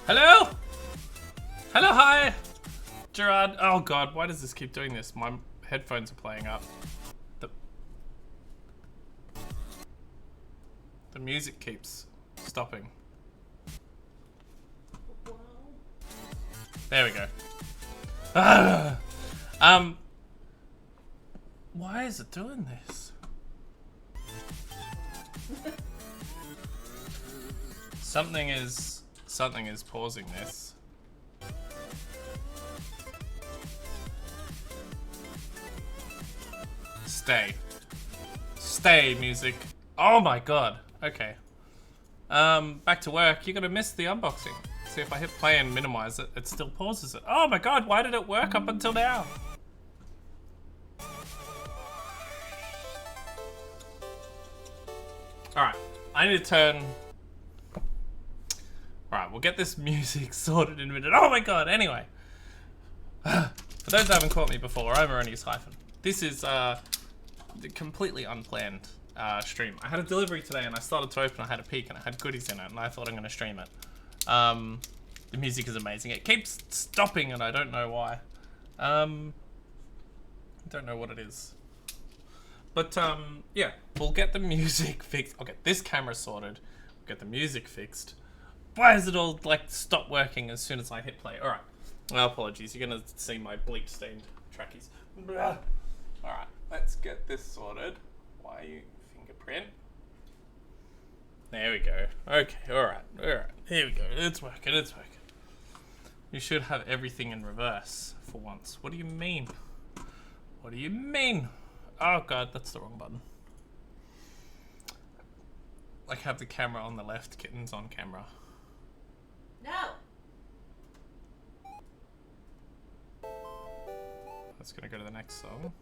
Hello? Hello, hi! Gerard. Oh god, why does this keep doing this? My headphones are playing up. The music keeps stopping. There we go. Why is it doing this? Something is pausing this. Stay, music. Oh my god. Okay. Back to work. You're gonna miss the unboxing. See, if I hit play and minimize it, it still pauses it. Oh my god, why did it work up until now? Alright, I need to turn... Alright, we'll get this music sorted in a minute. Oh my god, anyway. For those that haven't caught me before, I'm Ernie's Hyphen. This is a completely unplanned stream. I had a delivery today and I started to open, I had a peek and it had goodies in it and I thought I'm going to stream it. The music is amazing. It keeps stopping and I don't know why. I don't know what it is. But yeah, we'll get the music fixed. I'll get this camera sorted. We'll get the music fixed. Why is it all like stop working as soon as I hit play? Alright. Well, apologies. You're going to see my bleach stained trackies. Alright, let's get this sorted. Why are you fingerprint? There we go. Okay, alright. Here we go. It's working. You should have everything in reverse for once. What do you mean? What do you mean? Oh god, that's the wrong button. Like have the camera on the left, kittens on camera. No! That's gonna go to the next song.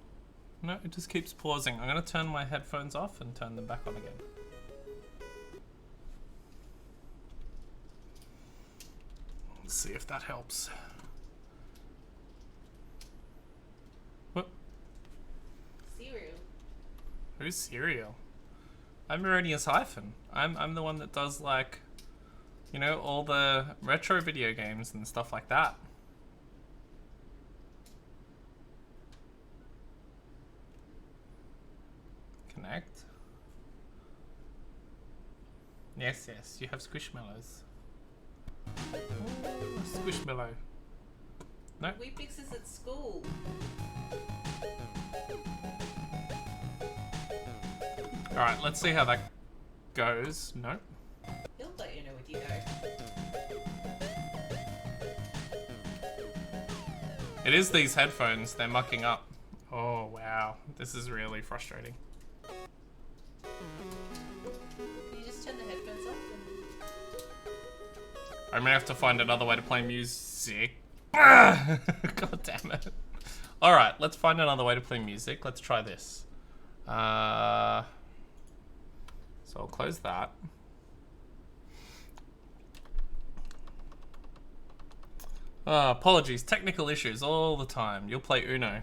No, it just keeps pausing. I'm gonna turn my headphones off and turn them back on again. Let's see if that helps. What? Cereal. Who's Serial? I'm Ernie's Hyphen. I'm the one that does like, you know, all the retro video games and stuff like that. Connect. Yes, you have Squishmallows. Squishmallow. No? We fix this at school. Alright, let's see how that goes. No? He'll let you know with you go. It is these headphones, they're mucking up. Oh wow, this is really frustrating. Can you just turn the headphones off? I may have to find another way to play music. God damn it. Alright, let's find another way to play music. Let's try this. So I'll close that. Apologies, technical issues all the time. You'll play Uno.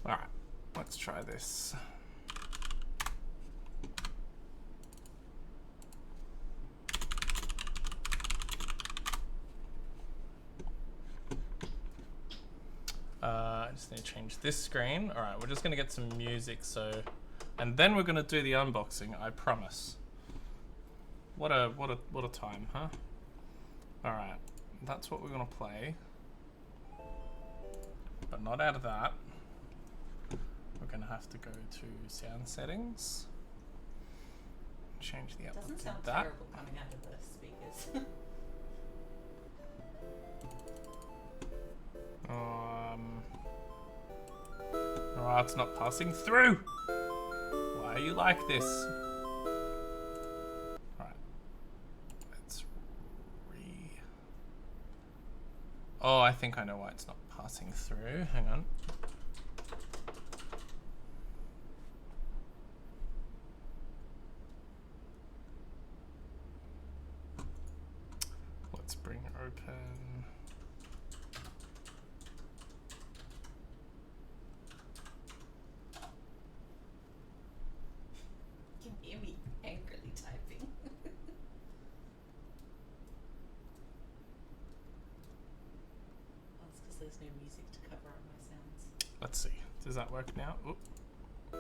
Alright, let's try this. I just need to change this screen. Alright, we're just gonna get some music, so... And then we're gonna do the unboxing, I promise. What a time, huh? Alright, that's what we're gonna play. But not out of that. We're gonna have to go to sound settings. Change the output Doesn't to sound that. terrible coming out of the speakers. Oh, it's not passing through. Why are you like this? Alright. Let's Oh, I think I know why it's not passing through. Hang on. Let's bring open. You can hear me angrily typing. there's no music to cover up my sounds. Let's see. Does that work now? Oop. Ooh,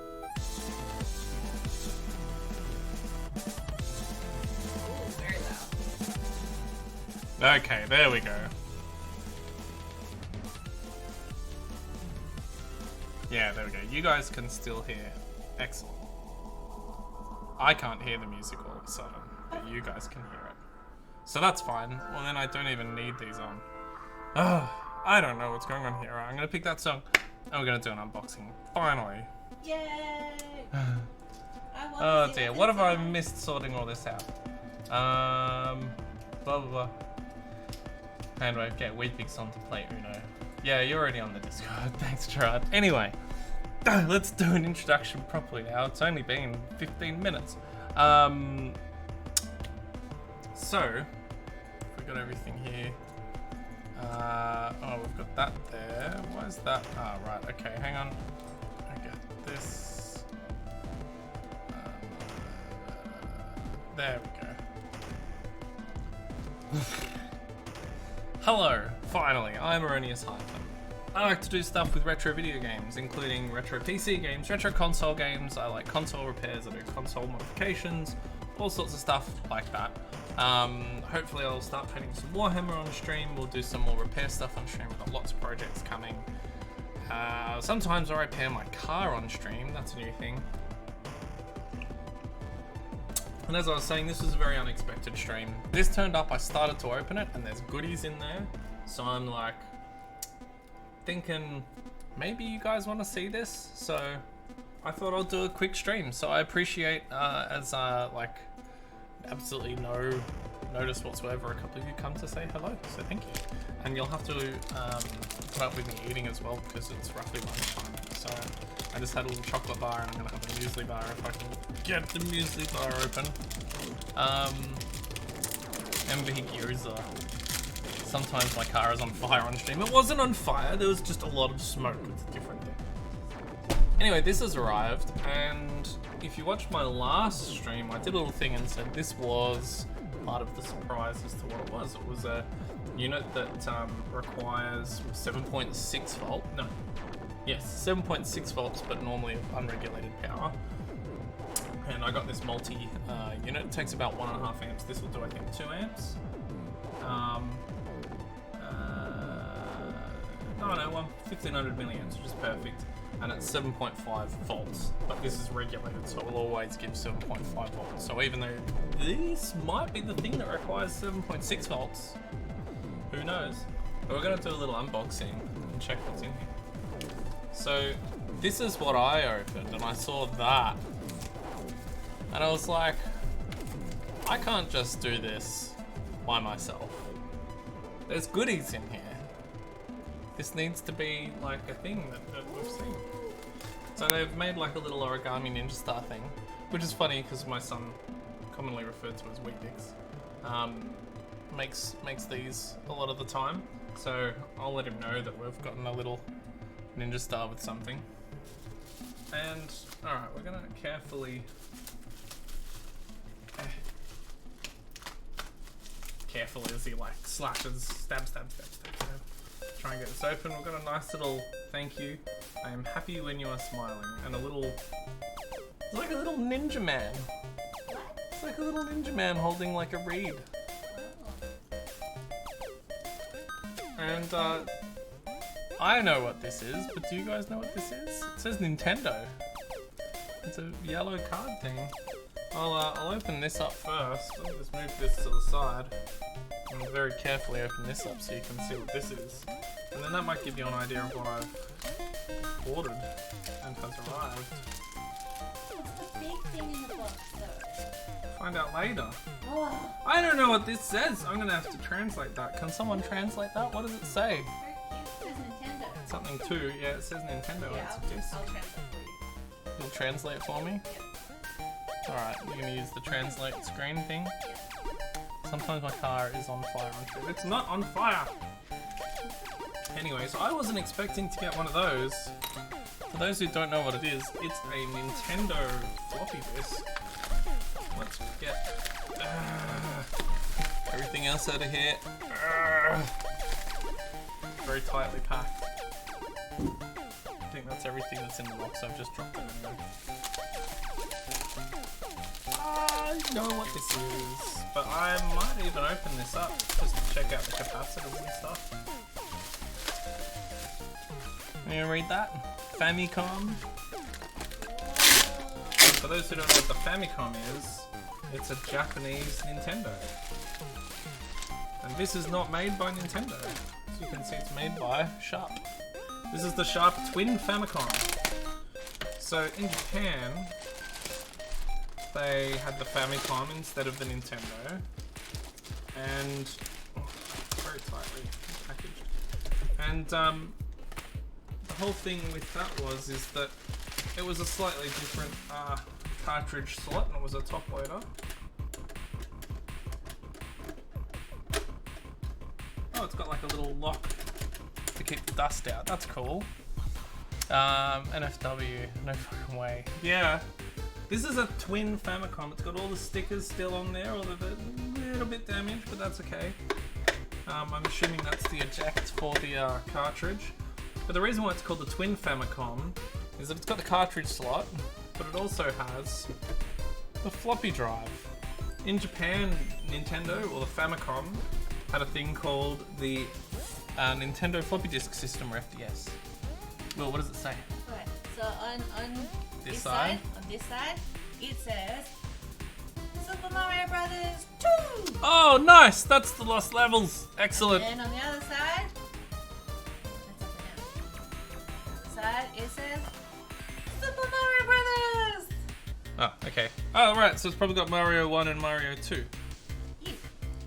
very loud. Okay, there we go. Yeah, there we go. You guys can still hear. Excellent. I can't hear the music all of a sudden, but you guys can hear it. So that's fine. Well, then I don't even need these on. Oh, I don't know what's going on here. I'm going to pick that song and we're going to do an unboxing. Finally. Yay! Oh dear, what have I missed sorting all this out? Blah blah blah. Handwave, get Weepix on to play Uno. Yeah, you're already on the Discord. Thanks, Gerard. Anyway, let's do an introduction properly now. It's only been 15 minutes. So, we got everything here. Oh, we've got that there. Why is that? Ah, right. Okay, hang on. I get this. There we go. Hello, finally, I'm Erroneous Hyphen. I like to do stuff with retro video games, including retro PC games, retro console games. I like console repairs, I do console modifications, all sorts of stuff like that. Hopefully I'll start painting some Warhammer on stream. We'll do some more repair stuff on stream. We've got lots of projects coming. Sometimes I repair my car on stream. That's a new thing. And as I was saying, this was a very unexpected stream. This turned up, I started to open it, and there's goodies in there. So I'm like, thinking, maybe you guys want to see this? So I thought I'll do a quick stream. So I appreciate, like, absolutely no notice whatsoever. A couple of you come to say hello, so thank you. And you'll have to put up with me eating as well, because it's roughly lunchtime. So I just had a little chocolate bar, and I'm gonna have a muesli bar if I can get the muesli bar open. MV Gearza. Sometimes my car is on fire on stream. It wasn't on fire, there was just a lot of smoke. It's a different thing. Anyway, this has arrived, and if you watched my last stream, I did a little thing and said this was part of the surprise as to what it was. It was a unit that requires 7.6 volt. No. Yes, 7.6 volts, but normally unregulated power. And I got this multi unit. It takes about 1.5 amps. This will do, I think, 2 amps. No, 1500 milliamps, which is perfect. And it's 7.5 volts, but this is regulated, so it will always give 7.5 volts. So even though this might be the thing that requires 7.6 volts, who knows? But we're gonna do a little unboxing and check what's in here. So this is what I opened, and I saw that. And I was like, I can't just do this by myself. There's goodies in here. This needs to be like a thing that we've seen. So they've made like a little origami ninja star thing, which is funny because my son, commonly referred to as Weepix, makes these a lot of the time. So I'll let him know that we've gotten a little ninja star with something. And alright, we're gonna carefully as he like slashes, stab. Try and get this open. We've got a nice little thank you. I am happy when you are smiling. And a little, it's like a little ninja man. It's like a little ninja man holding like a reed. And I know what this is, but do you guys know what this is? It says Nintendo. It's a yellow card thing. I'll open this up first. Let me just move this to the side. And very carefully open this up so you can see what this is. And then that might give you an idea of what I've ordered and has arrived. What's the big thing in the box, though? Find out later. Oh, I don't know what this says. I'm gonna have to translate that. Can someone translate that? What does it say? very cute. It says Nintendo. Something too. Yeah, it says Nintendo. Yeah, It's a disc. I'll translate for you. You'll translate for me? Alright, you're gonna use the translate screen thing. Sometimes my car is on fire on stream. It's not on fire! Anyway, so I wasn't expecting to get one of those. For those who don't know what it is, it's a Nintendo floppy disk. Let's get everything else out of here. very tightly packed. I think that's everything that's in the box. I've just dropped it in there. I know what this is, but I might even open this up just to check out the capacitors and stuff. You gonna read that? Famicom. For those who don't know what the Famicom is, it's a Japanese Nintendo. And this is not made by Nintendo. As you can see, it's made by Sharp. This is the Sharp Twin Famicom. So in Japan, they had the Famicom instead of the Nintendo. And very tightly packaged. And the whole thing with that is that it was a slightly different cartridge slot, and it was a top loader. Oh, it's got like a little lock to keep the dust out. That's cool. NFW, no fucking way. Yeah, this is a Twin Famicom. It's got all the stickers still on there, although they're a little bit damaged, but that's okay. I'm assuming that's the eject for the cartridge. But the reason why it's called the Twin Famicom is that it's got the cartridge slot, but it also has the floppy drive. In Japan, Nintendo, or the Famicom, had a thing called the Nintendo floppy disk system, or FDS. Well, what does it say? Right. So on This side? on this side, it says Super Mario Brothers 2. Oh, nice! That's the lost levels. Excellent. And on the other side, that's up and down. Side it says Super Mario Brothers. Oh, okay. Oh, right. So it's probably got Mario 1 and Mario 2. Yes.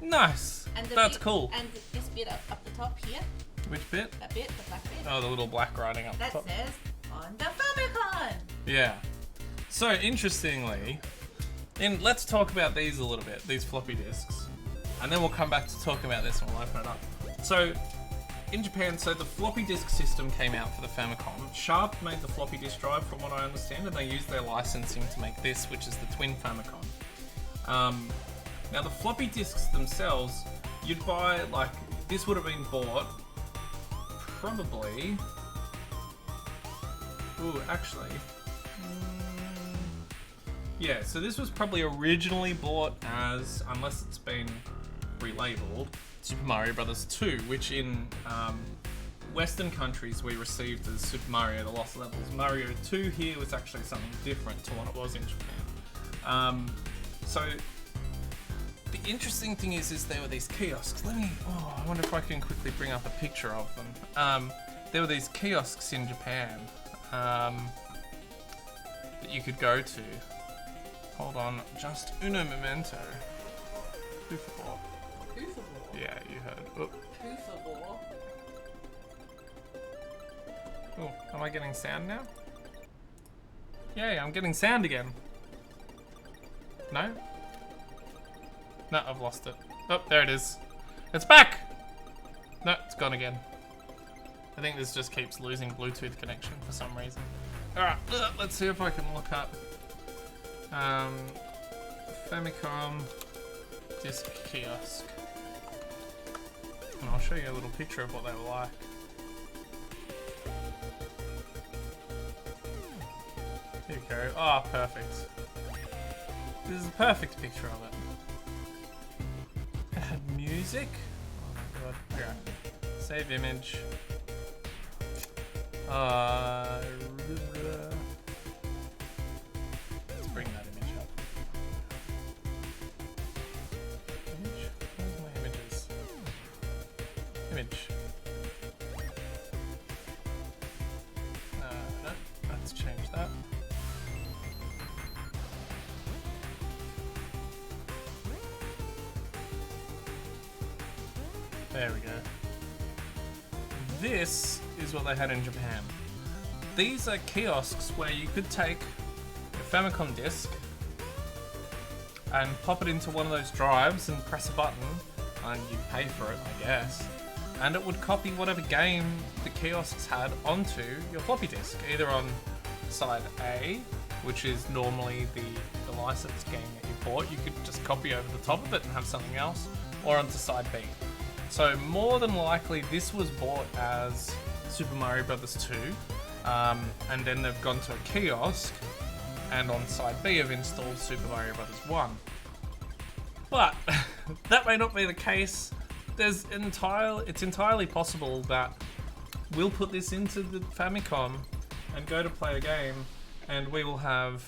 Nice. And the That's bit, cool. And this bit up the top here, Which bit? that bit, the black bit, Oh, the little black writing up that top. says on the Famicom. Yeah. So interestingly, let's talk about these a little bit, these floppy disks, and then we'll come back to talking about this one. We'll open it up. So in Japan, so the floppy disk system came out for the Famicom. Sharp made the floppy disk drive, from what I understand, and they used their licensing to make this, which is the Twin Famicom. Now the floppy disks themselves, you'd buy, like, this would have been bought probably. Ooh, actually. Yeah, so this was probably originally bought as, unless it's been relabeled, Super Mario Brothers 2, which in Western countries we received as Super Mario The Lost Levels. Mario 2 here was actually something different to what it was in Japan. So the interesting thing is there were these kiosks. I wonder if I can quickly bring up a picture of them. There were these kiosks in Japan that you could go to. Hold on, just uno momento. Por favor. Yeah, you heard. Oh, am I getting sound now? Yay, I'm getting sound again. No? No, I've lost it. Oh, there it is. It's back! No, it's gone again. I think this just keeps losing Bluetooth connection for some reason. Alright, let's see if I can look up Famicom disk kiosk. And I'll show you a little picture of what they were like. Here you go. Oh, perfect. This is a perfect picture of it. It had music. Oh my god. Okay. Save image. Let's bring that image up. Image? Where's my images? Image. No, let's change that. There we go. This is what they had in Japan. These are kiosks where you could take a Famicom disc and pop it into one of those drives and press a button, and you pay for it, I guess, and it would copy whatever game the kiosks had onto your floppy disk, either on side A, which is normally the licensed game that you bought. You could just copy over the top of it and have something else, or onto side B. So more than likely this was bought as Super Mario Brothers 2, and then they've gone to a kiosk, and on side B have installed Super Mario Brothers 1. But that may not be the case. It's entirely possible that we'll put this into the Famicom and go to play a game, and we will have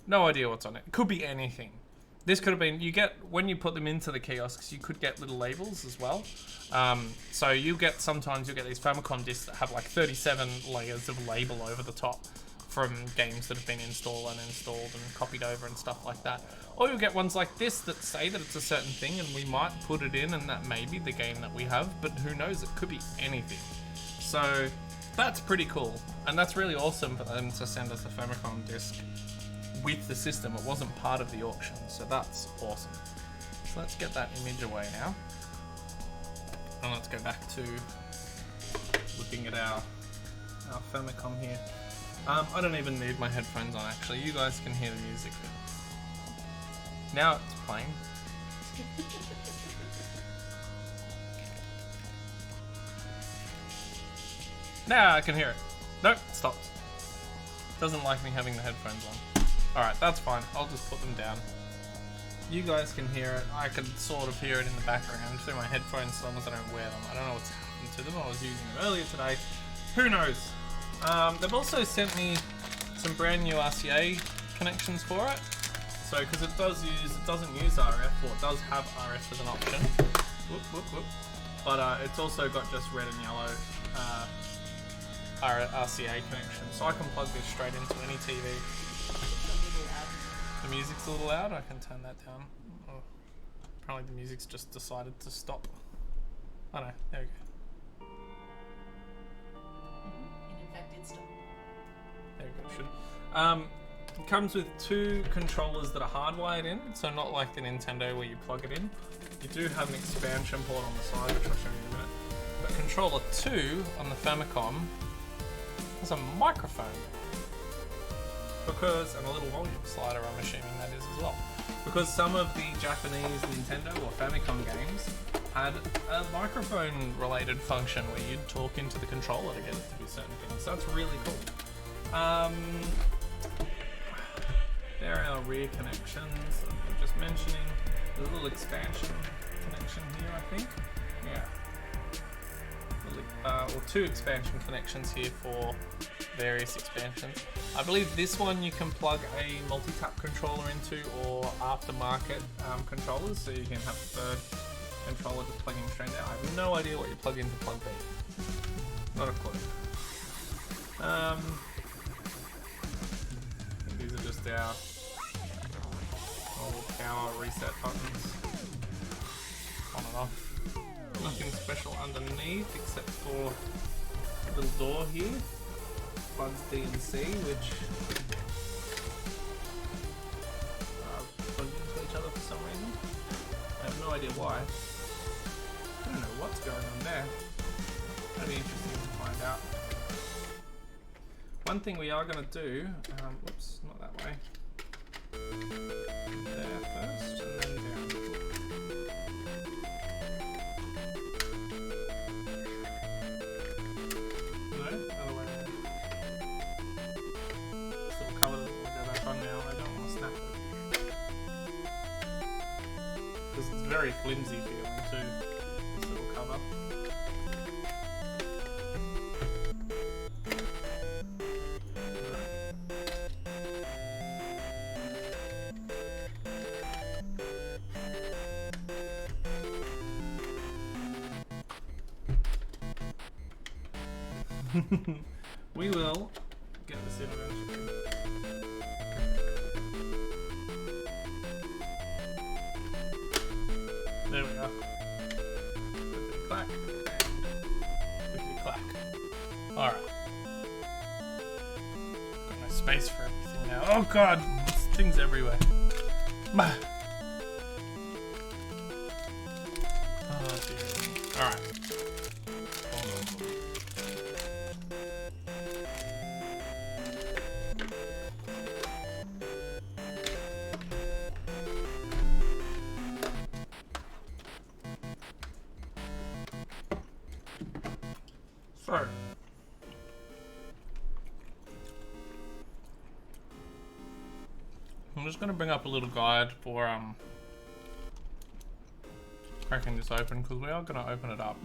no idea what's on it. It could be anything. This could have been, when you put them into the kiosks, you could get little labels as well. So sometimes you'll get these Famicom discs that have like 37 layers of label over the top from games that have been installed and uninstalled and copied over and stuff like that. Or you'll get ones like this that say that it's a certain thing, and we might put it in and that may be the game that we have, but who knows, it could be anything. So that's pretty cool, and that's really awesome for them to send us a Famicom disc with the system. It wasn't part of the auction, so that's awesome. So let's get that image away now, and let's go back to looking at our Famicom here. I don't even need my headphones on, actually. You guys can hear the music. Now it's playing. Now I can hear it. Nope, it stopped. Doesn't like me having the headphones on. Alright, that's fine. I'll just put them down. You guys can hear it. I can sort of hear it in the background through my headphones as long as I don't wear them. I don't know what's happened to them. I was using them earlier today. Who knows? They've also sent me some brand new RCA connections for it. So, because it doesn't use RF, or it does have RF as an option. Whoop, whoop, whoop. But it's also got just red and yellow RCA connection. So I can plug this straight into any TV. The music's a little loud. I can turn that down. Oh, apparently the music's just decided to stop. Oh no, there we go. And in fact, it stopped. There we go, should. It comes with two controllers that are hardwired in, so not like the Nintendo where you plug it in. You do have an expansion port on the side, which I'll show you in a minute. But controller 2 on the Famicom has a microphone. And a little volume slider, I'm assuming that is as well. Because some of the Japanese Nintendo or Famicom games had a microphone related function where you'd talk into the controller to get it to do certain things. So that's really cool. There are our rear connections. I'm just mentioning the little expansion connection here, I think. Yeah. Or two expansion connections here for various expansions. I believe this one you can plug a multi-tap controller into, or aftermarket controllers, so you can have the third controller just plugging straight there. I have no idea what you plug into plug B. Not a clue. These are just our old power reset buttons. On and off. Nothing special underneath except for a little door here. Plugs D and C, which are plugged into each other for some reason. I have no idea why. I don't know what's going on there. That'd be interesting to find out. One thing we are going to do, whoops, not that way. There first, and then down. No, other way around. This little cover that will go back on now. I don't want to snap it. Because it's very flimsy feeling too, this little cover. We will get this in eventually. There we go. Clickety clack. Clickety clack. Alright. Got no space for everything now. Oh god! There's things everywhere. Oh dear. Alright. just gonna bring up a little guide for cracking this open, because we are gonna open it up.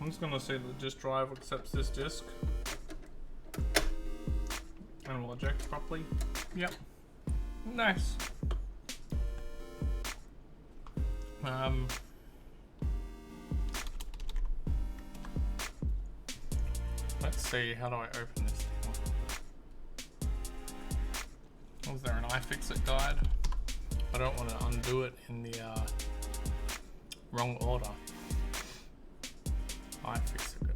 I'm just gonna see that the disk drive accepts this disk. And will eject properly. Yep. Nice. Let's see, how do I open this thing? Was there an iFixit guide? I don't want to undo it in the wrong order. iFixit.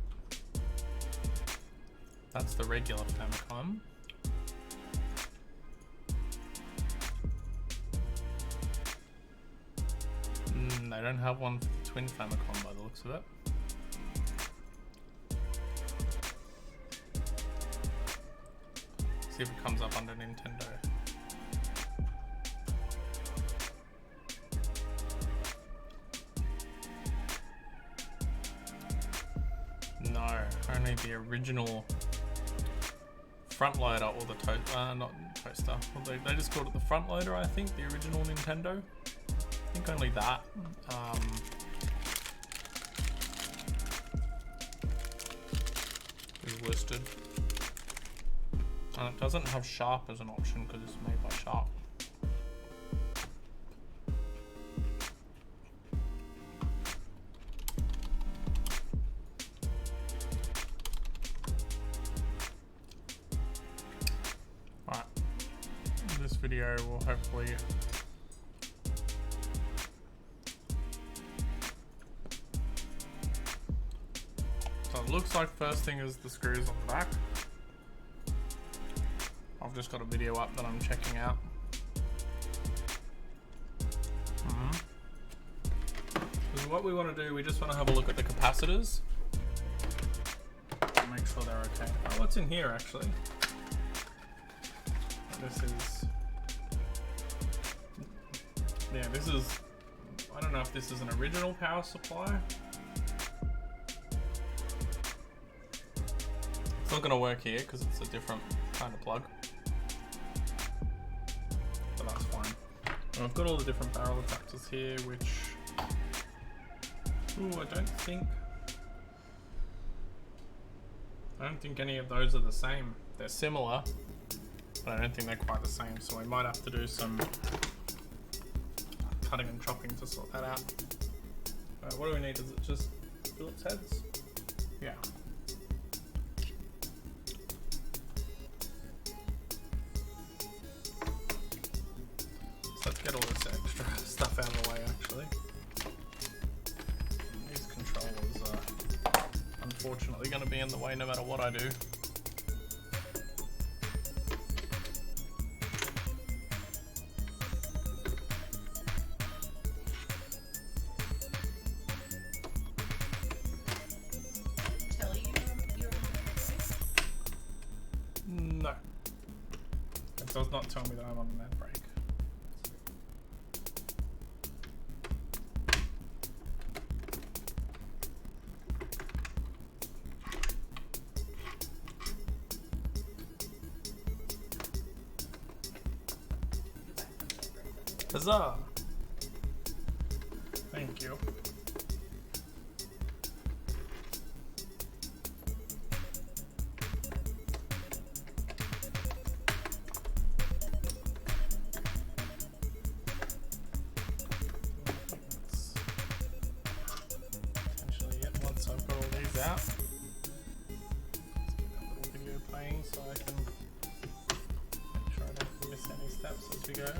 That's the regular Famicom. They don't have one for the Twin Famicom by the looks of it. See if it comes up under Nintendo. No, only the original front loader or the not toaster. Well, they just called it the front loader, I think, the original Nintendo. I think only that. Is listed. And it doesn't have Sharp as an option because it's made by Sharp. Alright. This video will hopefully it looks like first thing is the screws on the back. I've just got a video up that I'm checking out. So what we want to do, we just want to have a look at the capacitors. Make sure they're okay. Oh, what's in here actually? This is... Yeah, this is... I don't know if this is an original power supply. It's not going to work here because it's a different kind of plug. But that's fine. And I've got all the different barrel adapters here, which... Ooh, I don't think any of those are the same. They're similar, but I don't think they're quite the same, so we might have to do some cutting and chopping to sort that out. What do we need? Is it just Phillips heads? Yeah. Let's get all this extra stuff out of the way actually. These controllers are unfortunately going to be in the way no matter what I do. No. It does not tell me that I'm on the med break. Huzzah! Thank you. Potentially it once I've got all these out. Let's get that little video playing so I can make sure I don't miss any steps as we go.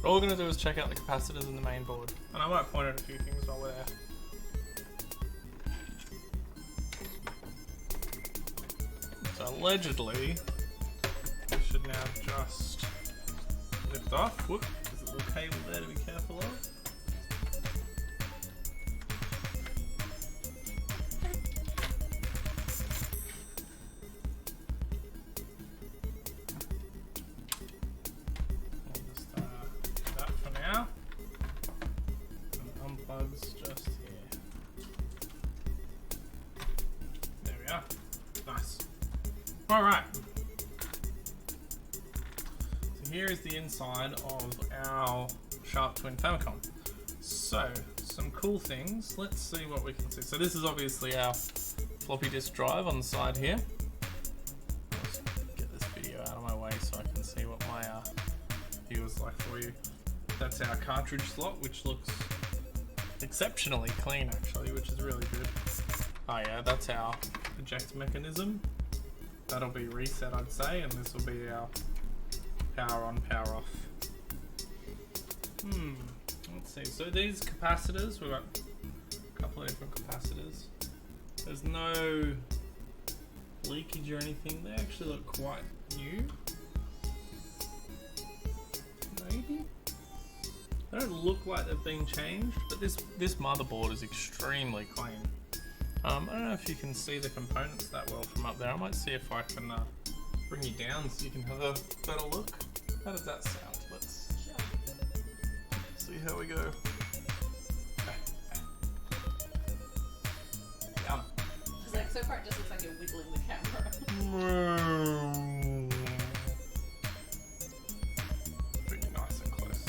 All we're going to do is check out the capacitors in the main board. And I might point out a few things while we're there. So allegedly, we should now just lift off. Whoop, there's a little cable there to be careful of. Alright. So here is the inside of our Sharp Twin Famicom. So, some cool things. Let's see what we can see. So this is obviously our floppy disk drive on the side here. Let's get this video out of my way so I can see what my view is like for you. That's our cartridge slot, which looks exceptionally clean actually, which is really good. Oh yeah, that's our eject mechanism. That'll be reset, I'd say, and this will be our power on, power off. Let's see. So these capacitors, we've got a couple of different capacitors. There's no leakage or anything. They actually look quite new. Maybe? They don't look like they've been changed, but this motherboard is extremely clean. I don't know if you can see the components that well from up there. I might see if I can bring you down so you can have a better look. How does that sound? Let's see how we go. Yum. It's like, so far it just looks like you're wiggling the camera. Pretty nice and close.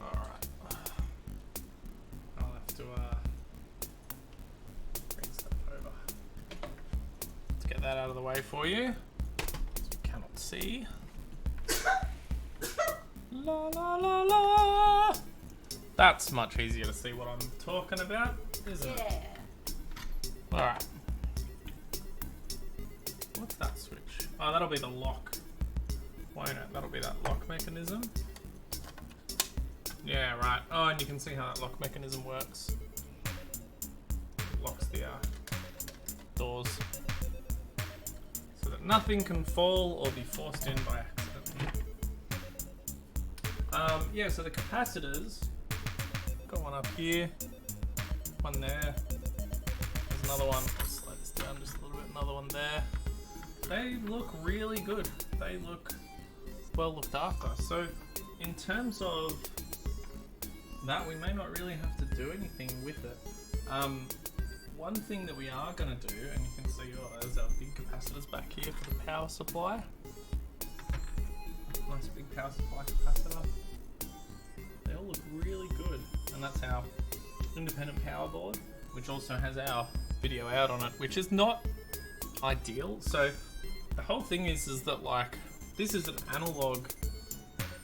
Alright. I'll have to bring stuff over. Let's get that out of the way for you. You cannot see. La la la la. That's much easier to see what I'm talking about, isn't it? Yeah. Alright. What's that switch? Oh, that'll be the lock. Won't it? That'll be that lock mechanism. Yeah, right. Oh, and you can see how that lock mechanism works. It locks the doors so that nothing can fall or be forced in by accident. Yeah, so the capacitors, got one up here, one there, there's another one, slide this down just a little bit, another one there. They look really good. They look well looked after. So in terms of that, we may not really have to do anything with it. One thing that we are going to do, and you can see there's our big capacitors back here for the power supply. Nice big power supply capacitor. They all look really good, and that's our independent power board, which also has our video out on it, which is not ideal. So the whole thing is that like this is an analog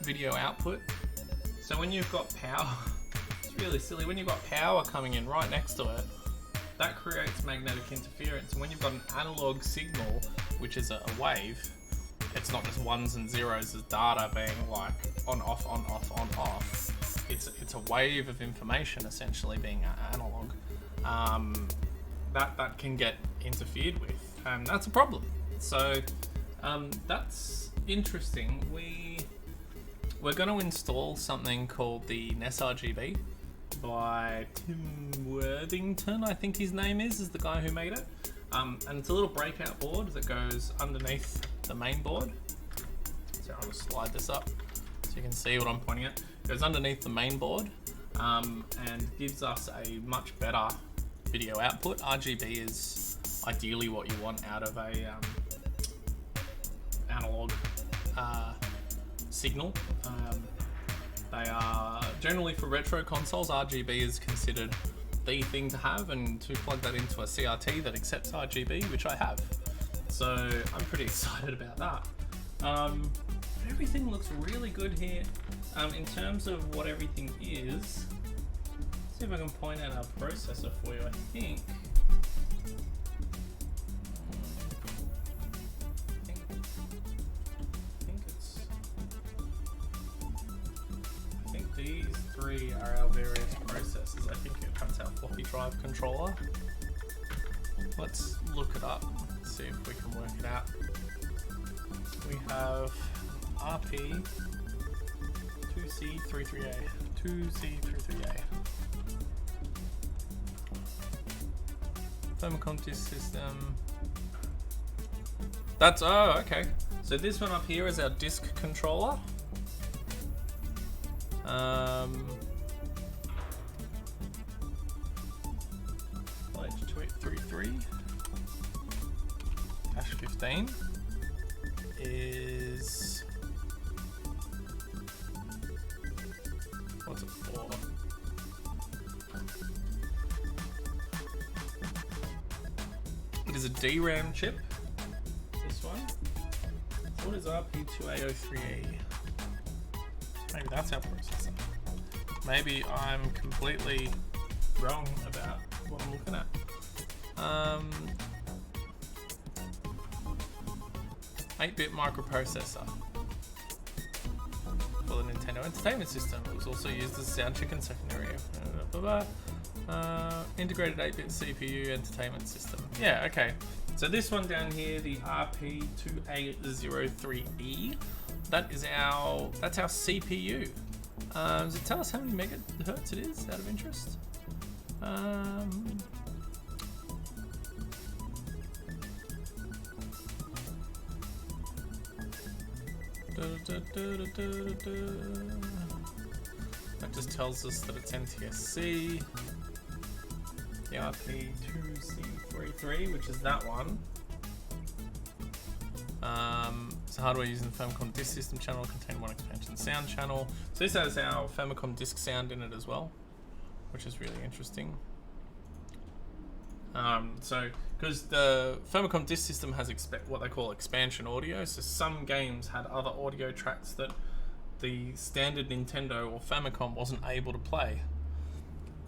video output. So when you've got power, it's really silly. When you've got power coming in right next to it, that creates magnetic interference. And when you've got an analog signal, which is a wave, it's not just ones and zeros as data being like on off on off on off. It's a wave of information essentially being analog. That can get interfered with, and that's a problem. So that's interesting. We're going to install something called the NES RGB by Tim Worthington, I think his name is the guy who made it. And it's a little breakout board that goes underneath the main board. So I'll just slide this up so you can see what I'm pointing at. It goes underneath the main board and gives us a much better video output. RGB is ideally what you want out of a analog signal. They are generally, for retro consoles, RGB is considered the thing to have, and to plug that into a CRT that accepts RGB, which I have. So I'm pretty excited about that. Everything looks really good here. In terms of what everything is, let's see if I can point out our processor for you. I think these three are our various processors. I think that's our floppy drive controller. Let's look it up, see if we can work it out. We have RP 2C33A. 2C33A. Famicom disk system. That's, oh, okay. So this one up here is our disk controller. 2833-15 is... What's it for? It is a DRAM chip. This one. So what is RP2A03E? Maybe that's our processor. Maybe I'm completely wrong about what I'm looking at. 8-bit microprocessor for the Nintendo Entertainment System. It was also used as a sound chip and secondary. Integrated 8-bit CPU entertainment system. Yeah, okay. So this one down here, the RP2A03E, that's our CPU. Does it tell us how many megahertz it is out of interest? That just tells us that it's NTSC. The RP2C33, which is that one. So hardware using the Famicom disk system channel contain one expansion sound channel. So this has our Famicom disk sound in it as well, which is really interesting. Because the Famicom disk system has what they call expansion audio, so some games had other audio tracks that the standard Nintendo or Famicom wasn't able to play.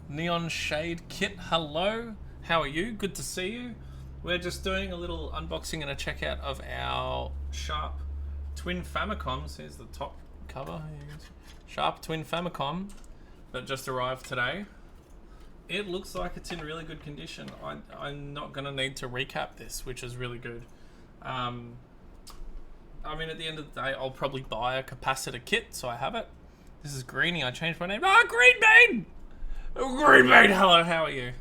Neon Shade Kit, hello, how are you? Good to see you. We're just doing a little unboxing and a checkout of our Sharp Twin Famicoms. Here's the top cover. Sharp Twin Famicom that just arrived today. It looks like it's in really good condition. I'm not going to need to recap this, which is really good. I mean, at the end of the day, I'll probably buy a capacitor kit, so I have it. This is Greenie. I changed my name. Ah, Green Bean! Green Bean, hello, how are you?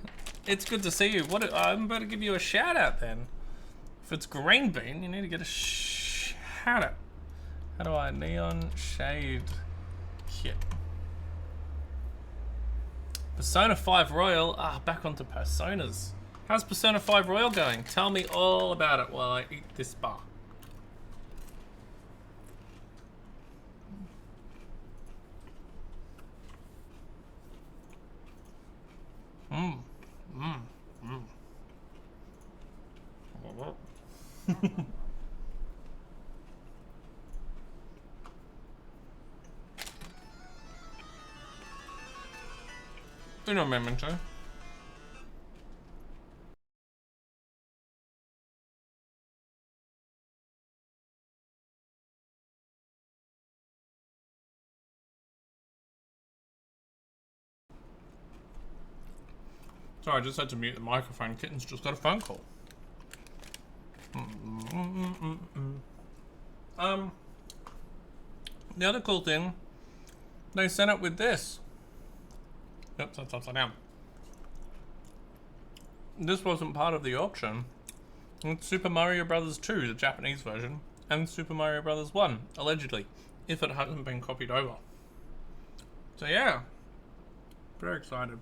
It's good to see you. I'm about to give you a shout out then. If it's Green Bean, you need to get a shout out. How do I? Neon Shade Kit. Persona 5 Royal. Back onto Personas. How's Persona 5 Royal going? Tell me all about it while I eat this bar. Do no memento. Sorry, I just had to mute the microphone. Kitten's just got a phone call. The other cool thing, they sent it with this. Yep, that's upside down. This wasn't part of the auction. It's Super Mario Bros. 2, the Japanese version, and Super Mario Bros. 1, allegedly, if it hasn't been copied over. So yeah, very excited.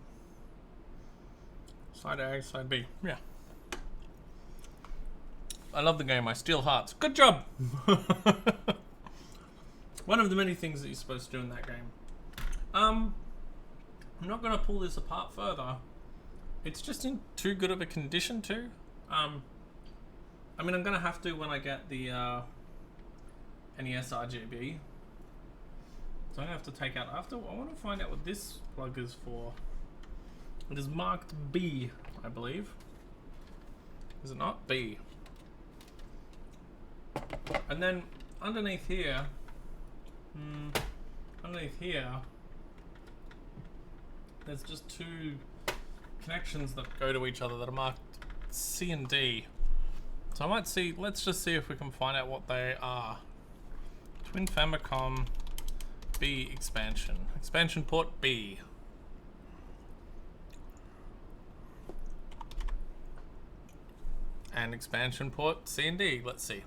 Side A, side B, yeah. I love the game, I steal hearts. Good job! One of the many things that you're supposed to do in that game. I'm not going to pull this apart further. It's just in too good of a condition too. I mean, I'm going to have to when I get the NES RGB. So I'm going to have to take out... I want to find out what this plug is for. It is marked B, I believe. Is it not? B. And then underneath here... there's just two connections that go to each other that are marked C and D. So I might see, let's just see if we can find out what they are. Twin Famicom B expansion. Expansion port B. And expansion port C and D. Let's see.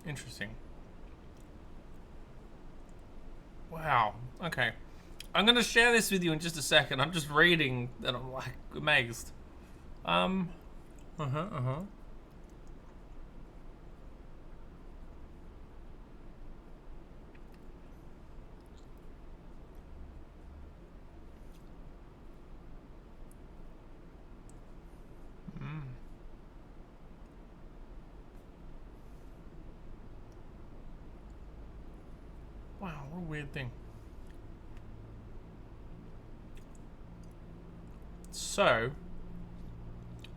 Interesting. Wow. Okay. I'm gonna share this with you in just a second. I'm just reading and I'm like amazed. Wow, what a weird thing. So,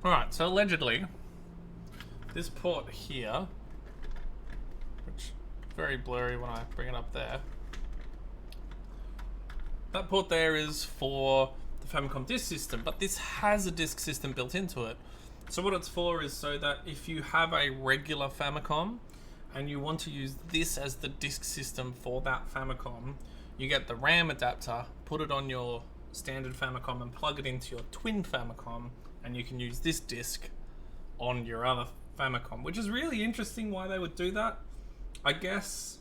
alright, so allegedly, this port here, which is very blurry when I bring it up there, that port there is for the Famicom disk system, but this has a disk system built into it. So what it's for is so that if you have a regular Famicom and you want to use this as the disk system for that Famicom, you get the RAM adapter, put it on your standard Famicom and plug it into your Twin Famicom, and you can use this disc on your other Famicom, which is really interesting why they would do that. I guess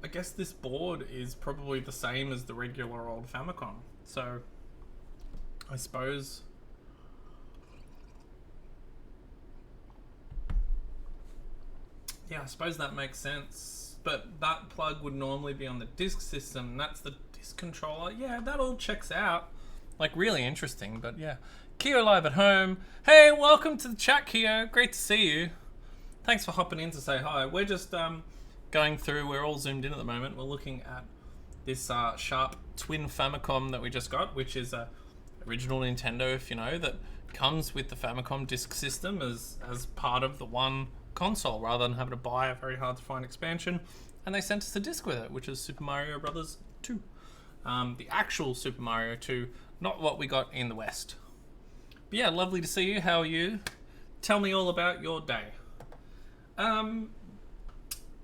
this board is probably the same as the regular old Famicom, so I suppose that makes sense. But that plug would normally be on the disk system, and that's the disk controller. Yeah, that all checks out. Like, really interesting, but yeah. Keo live at home. Hey, welcome to the chat, Keo. Great to see you. Thanks for hopping in to say hi. We're just going through, we're all zoomed in at the moment. We're looking at this Sharp Twin Famicom that we just got, which is a original Nintendo, if you know, that comes with the Famicom disk system as part of the one console, rather than having to buy a very hard to find expansion. And they sent us a disc with it, which is Super Mario Brothers 2. The actual Super Mario 2, not what we got in the West. But yeah, lovely to see you. How are you? Tell me all about your day. I'm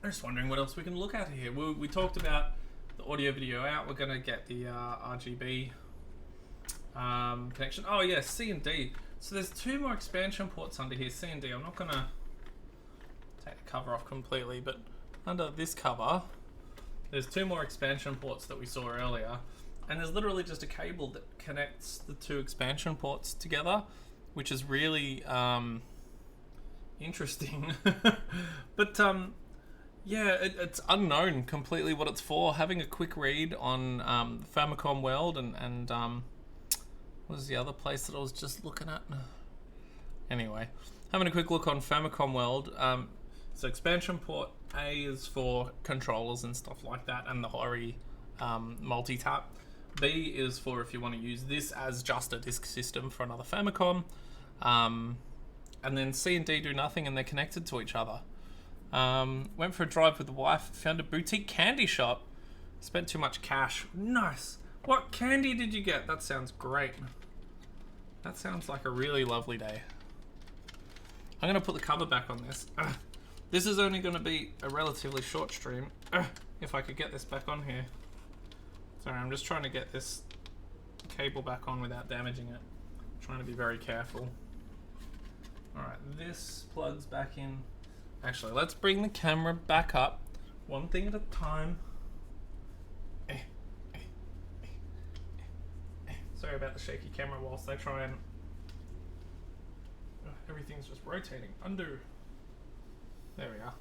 just wondering what else we can look at here. We talked about the audio video out. We're going to get the RGB connection. Oh yeah, C and D. So there's two more expansion ports under here, C and D. I'm not going to take the cover off completely, but under this cover, there's two more expansion ports that we saw earlier. And there's literally just a cable that connects the two expansion ports together, which is really interesting. But yeah, it's unknown completely what it's for. Having a quick read on Famicom World and what was the other place that I was just looking at? Anyway, having a quick look on Famicom World. So expansion port A is for controllers and stuff like that, and the Hori multi-tap. B is for if you want to use this as just a disk system for another Famicom. And then C and D do nothing, and they're connected to each other. Went for a drive with the wife, found a boutique candy shop, spent too much cash. Nice. What candy did you get? That sounds great. That sounds like a really lovely day. I'm going to put the cover back on this. This is only going to be a relatively short stream. If I could get this back on here. Sorry, I'm just trying to get this cable back on without damaging it. I'm trying to be very careful. Alright, this plugs back in. Actually, let's bring the camera back up. One thing at a time. Sorry about the shaky camera whilst I try and... everything's just rotating. Undo. There we are.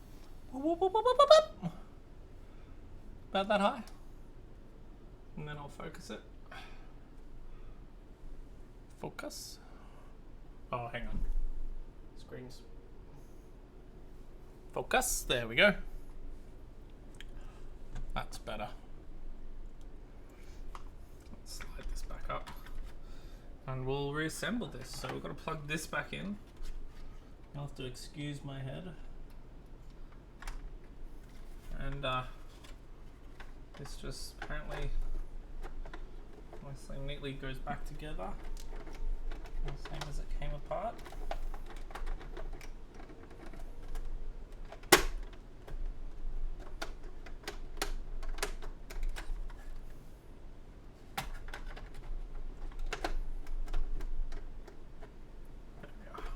About that high. And then I'll focus it. Focus. Oh, hang on. Screens. Focus. There we go. That's better. Let's slide this back up. And we'll reassemble this. So we've got to plug this back in. You'll have to excuse my head. And this just apparently nicely neatly goes back together. The same as it came apart.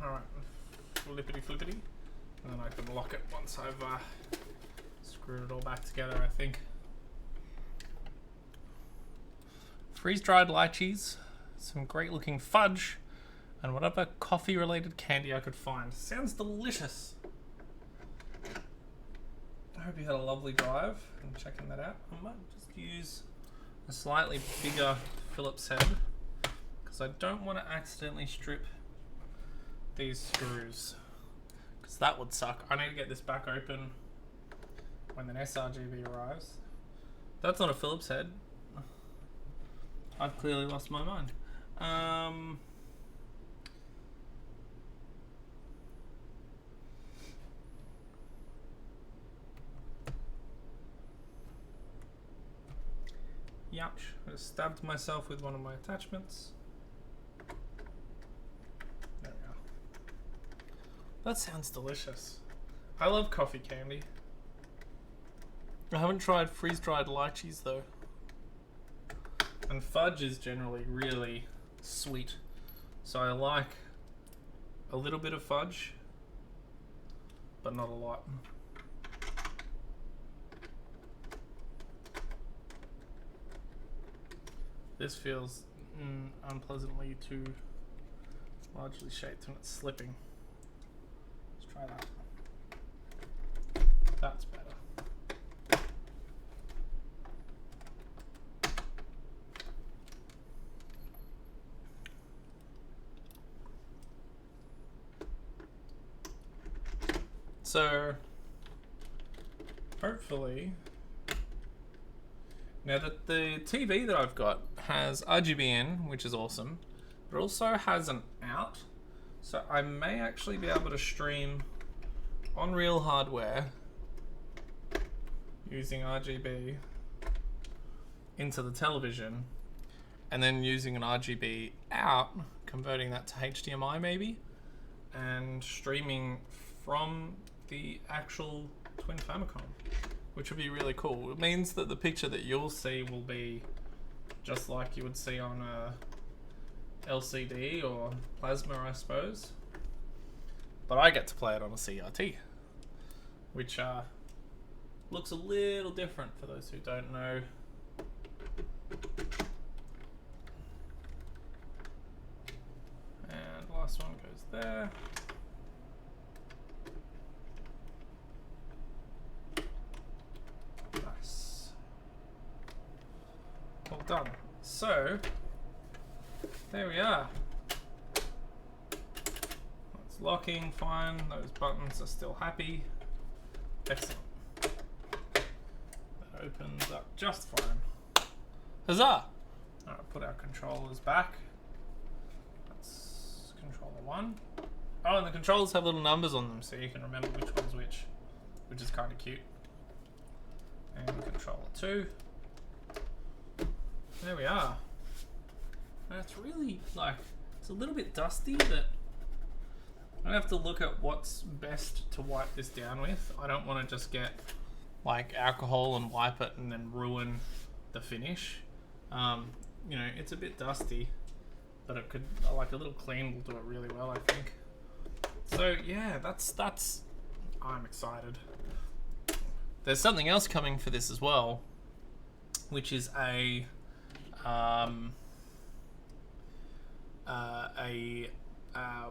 Alright, flippity flippity. And then I can lock it once I've screwed it all back together, I think. Freeze-dried lychees, some great-looking fudge, and whatever coffee-related candy I could find. Sounds delicious. I hope you had a lovely drive and checking that out. I might just use a slightly bigger Phillips head because I don't want to accidentally strip these screws, because that would suck. I need to get this back open when the sRGB arrives. That's not a Phillips head. I've clearly lost my mind. Yup, I just stabbed myself with one of my attachments. There we go. That sounds delicious. I love coffee candy. I haven't tried freeze-dried lychees though. And fudge is generally really sweet. So I like a little bit of fudge, but not a lot. This feels unpleasantly too largely shaped and it's slipping. Let's try that. That's better. So, hopefully, now that the TV that I've got has RGB in, which is awesome, but also has an out, so I may actually be able to stream on real hardware using RGB into the television, and then using an RGB out, converting that to HDMI maybe, and streaming from the actual Twin Famicom, which would be really cool. It means that the picture that you'll see will be just like you would see on a LCD or plasma, I suppose. But I get to play it on a CRT, which looks a little different for those who don't know. And the last one goes there. Nice. Well done. So, there we are. It's locking fine. Those buttons are still happy. Excellent. That opens up just fine. Huzzah! Alright, put our controllers back. That's controller 1. Oh, and the controllers have little numbers on them so you can remember which one's which is kind of cute. And controller 2. There we are. And it's really, like, it's a little bit dusty, but I have to look at what's best to wipe this down with. I don't want to just get, like, alcohol and wipe it and then ruin the finish. You know, it's a bit dusty, but it could, like, a little clean will do it really well, I think. So, yeah, that's I'm excited. There's something else coming for this as well, which is a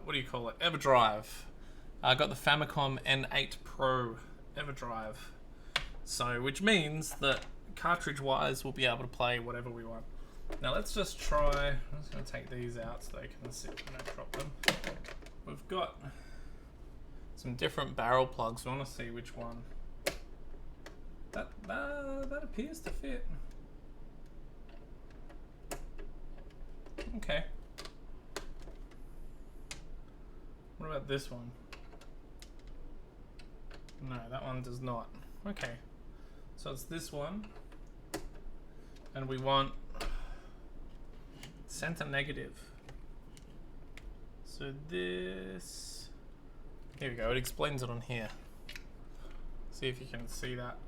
what do you call it? EverDrive. I got the Famicom N8 Pro EverDrive. So, which means that cartridge-wise, we'll be able to play whatever we want. Now, let's just try. I'm just going to take these out so they can sit when I drop them. We've got some different barrel plugs. We want to see which one. That appears to fit. Okay. What about this one? No, that one does not. Okay. So it's this one. And we want center negative. So this... Here we go, it explains it on here. See if you can see that.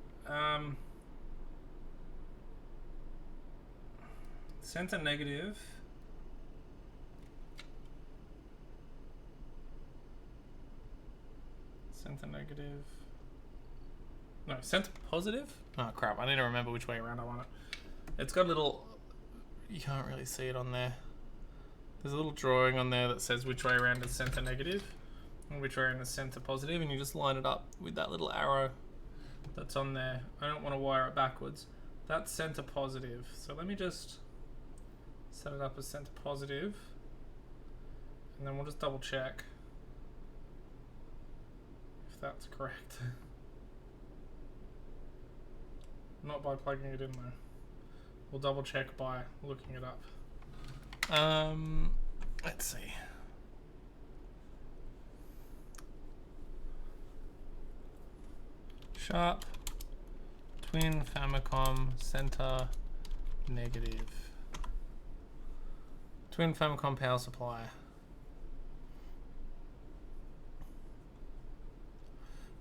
Center negative Center negative. No, center positive? Oh crap, I need to remember which way around I want it. It's got a little, you can't really see it on there. There's a little drawing on there that says which way around is center negative and which way around is center positive, and you just line it up with that little arrow that's on there. I don't want to wire it backwards. That's center positive. So let me just set it up as center positive, and then we'll just double check if that's correct. Not by plugging it in though. We'll double check by looking it up. Let's see. Sharp Twin Famicom center negative. Twin Famicom power supply.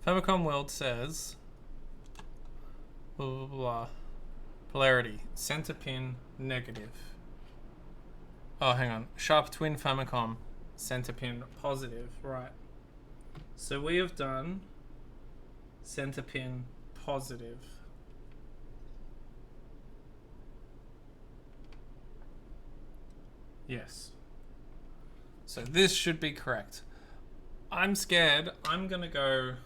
Famicom World says blah blah blah. Polarity center pin negative. Oh, hang on. Sharp Twin Famicom center pin positive. Right. So we have done center pin positive. Yes. So this should be correct. I'm scared. I'm gonna turn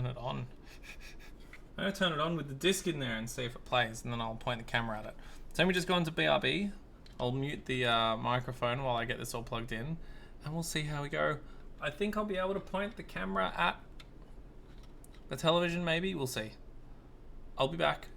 it on. I'm gonna turn it on with the disc in there and see if it plays, and then I'll point the camera at it. So let me just go into BRB. I'll mute the microphone while I get this all plugged in, and we'll see how we go. I think I'll be able to point the camera at the television, maybe. We'll see. I'll be back.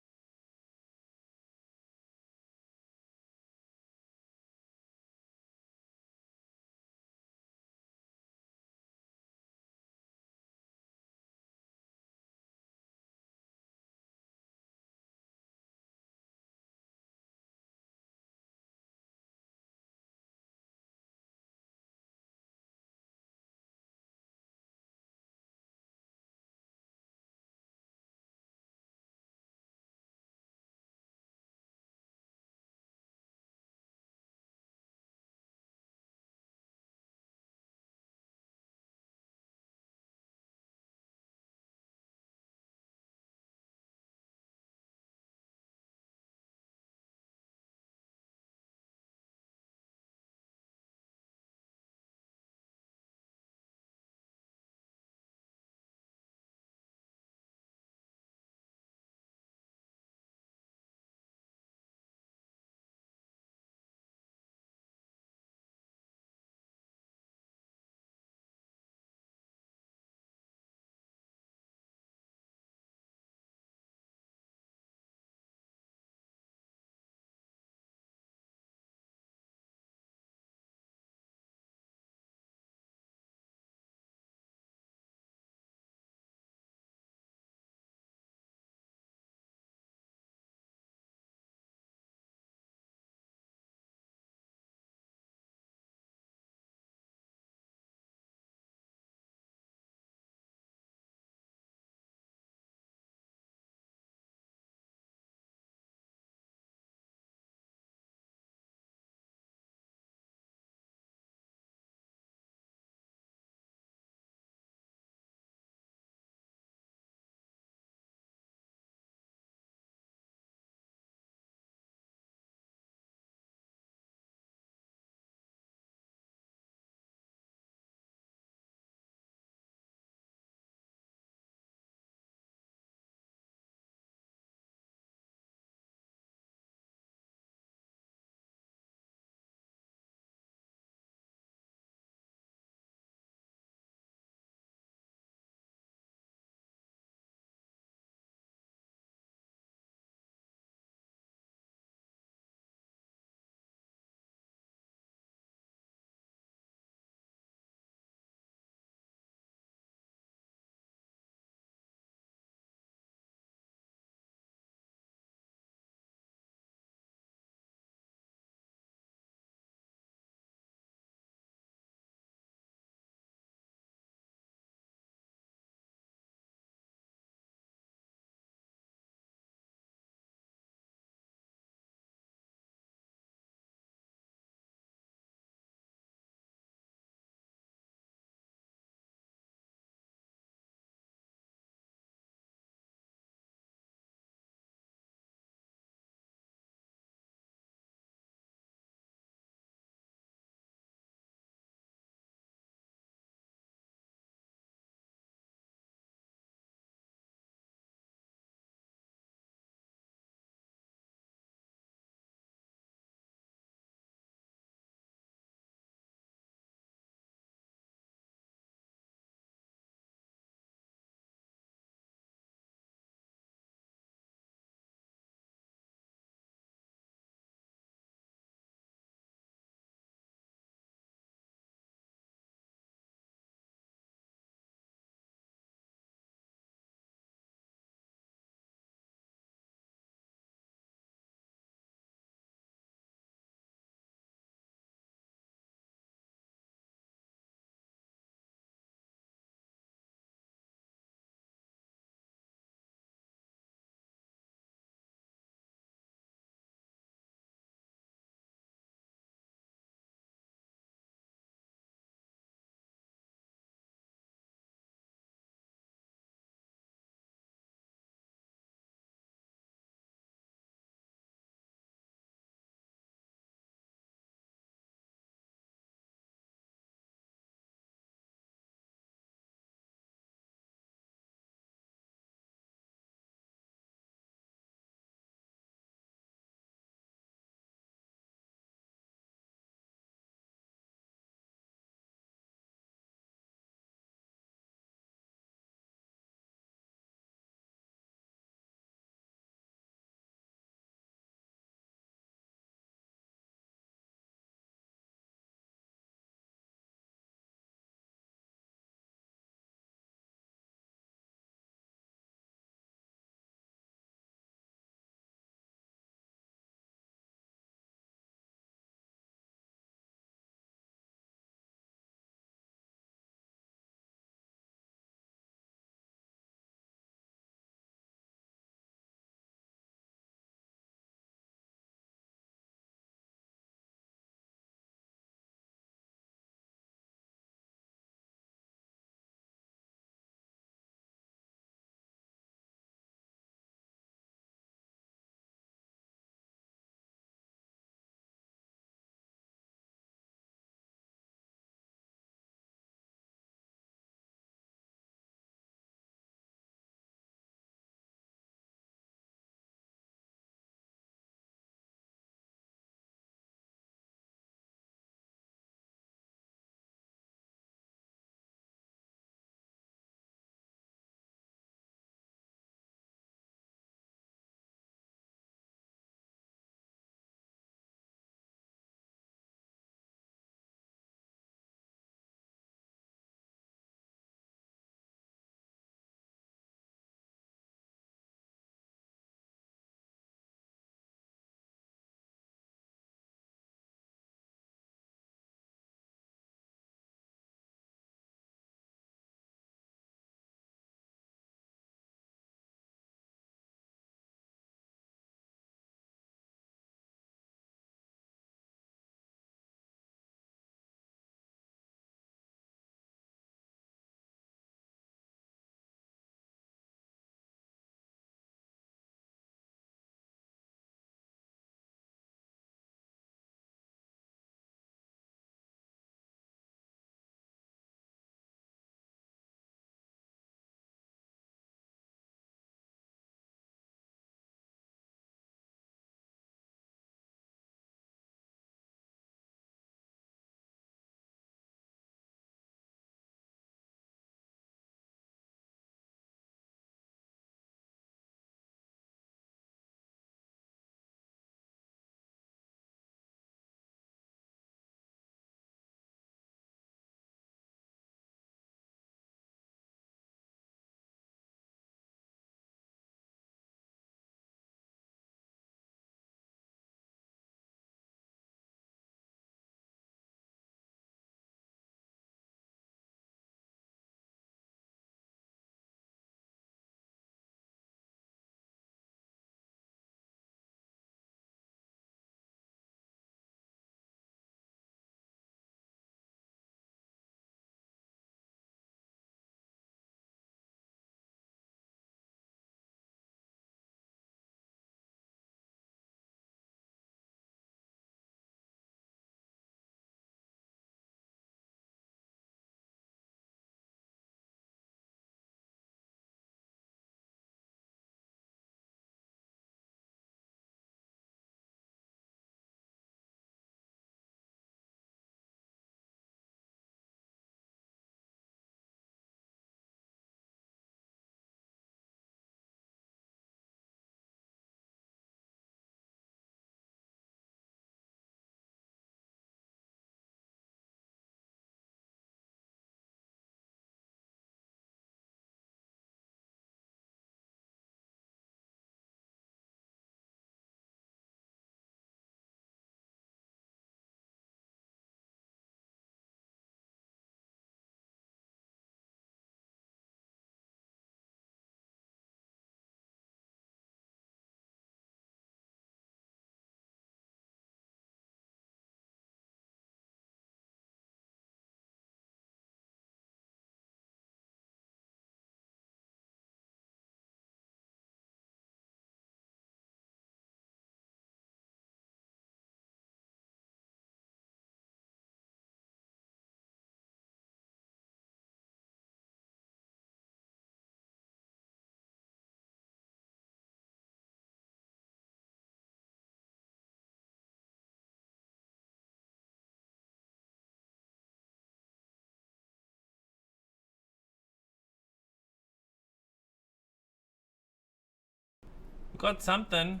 We got something.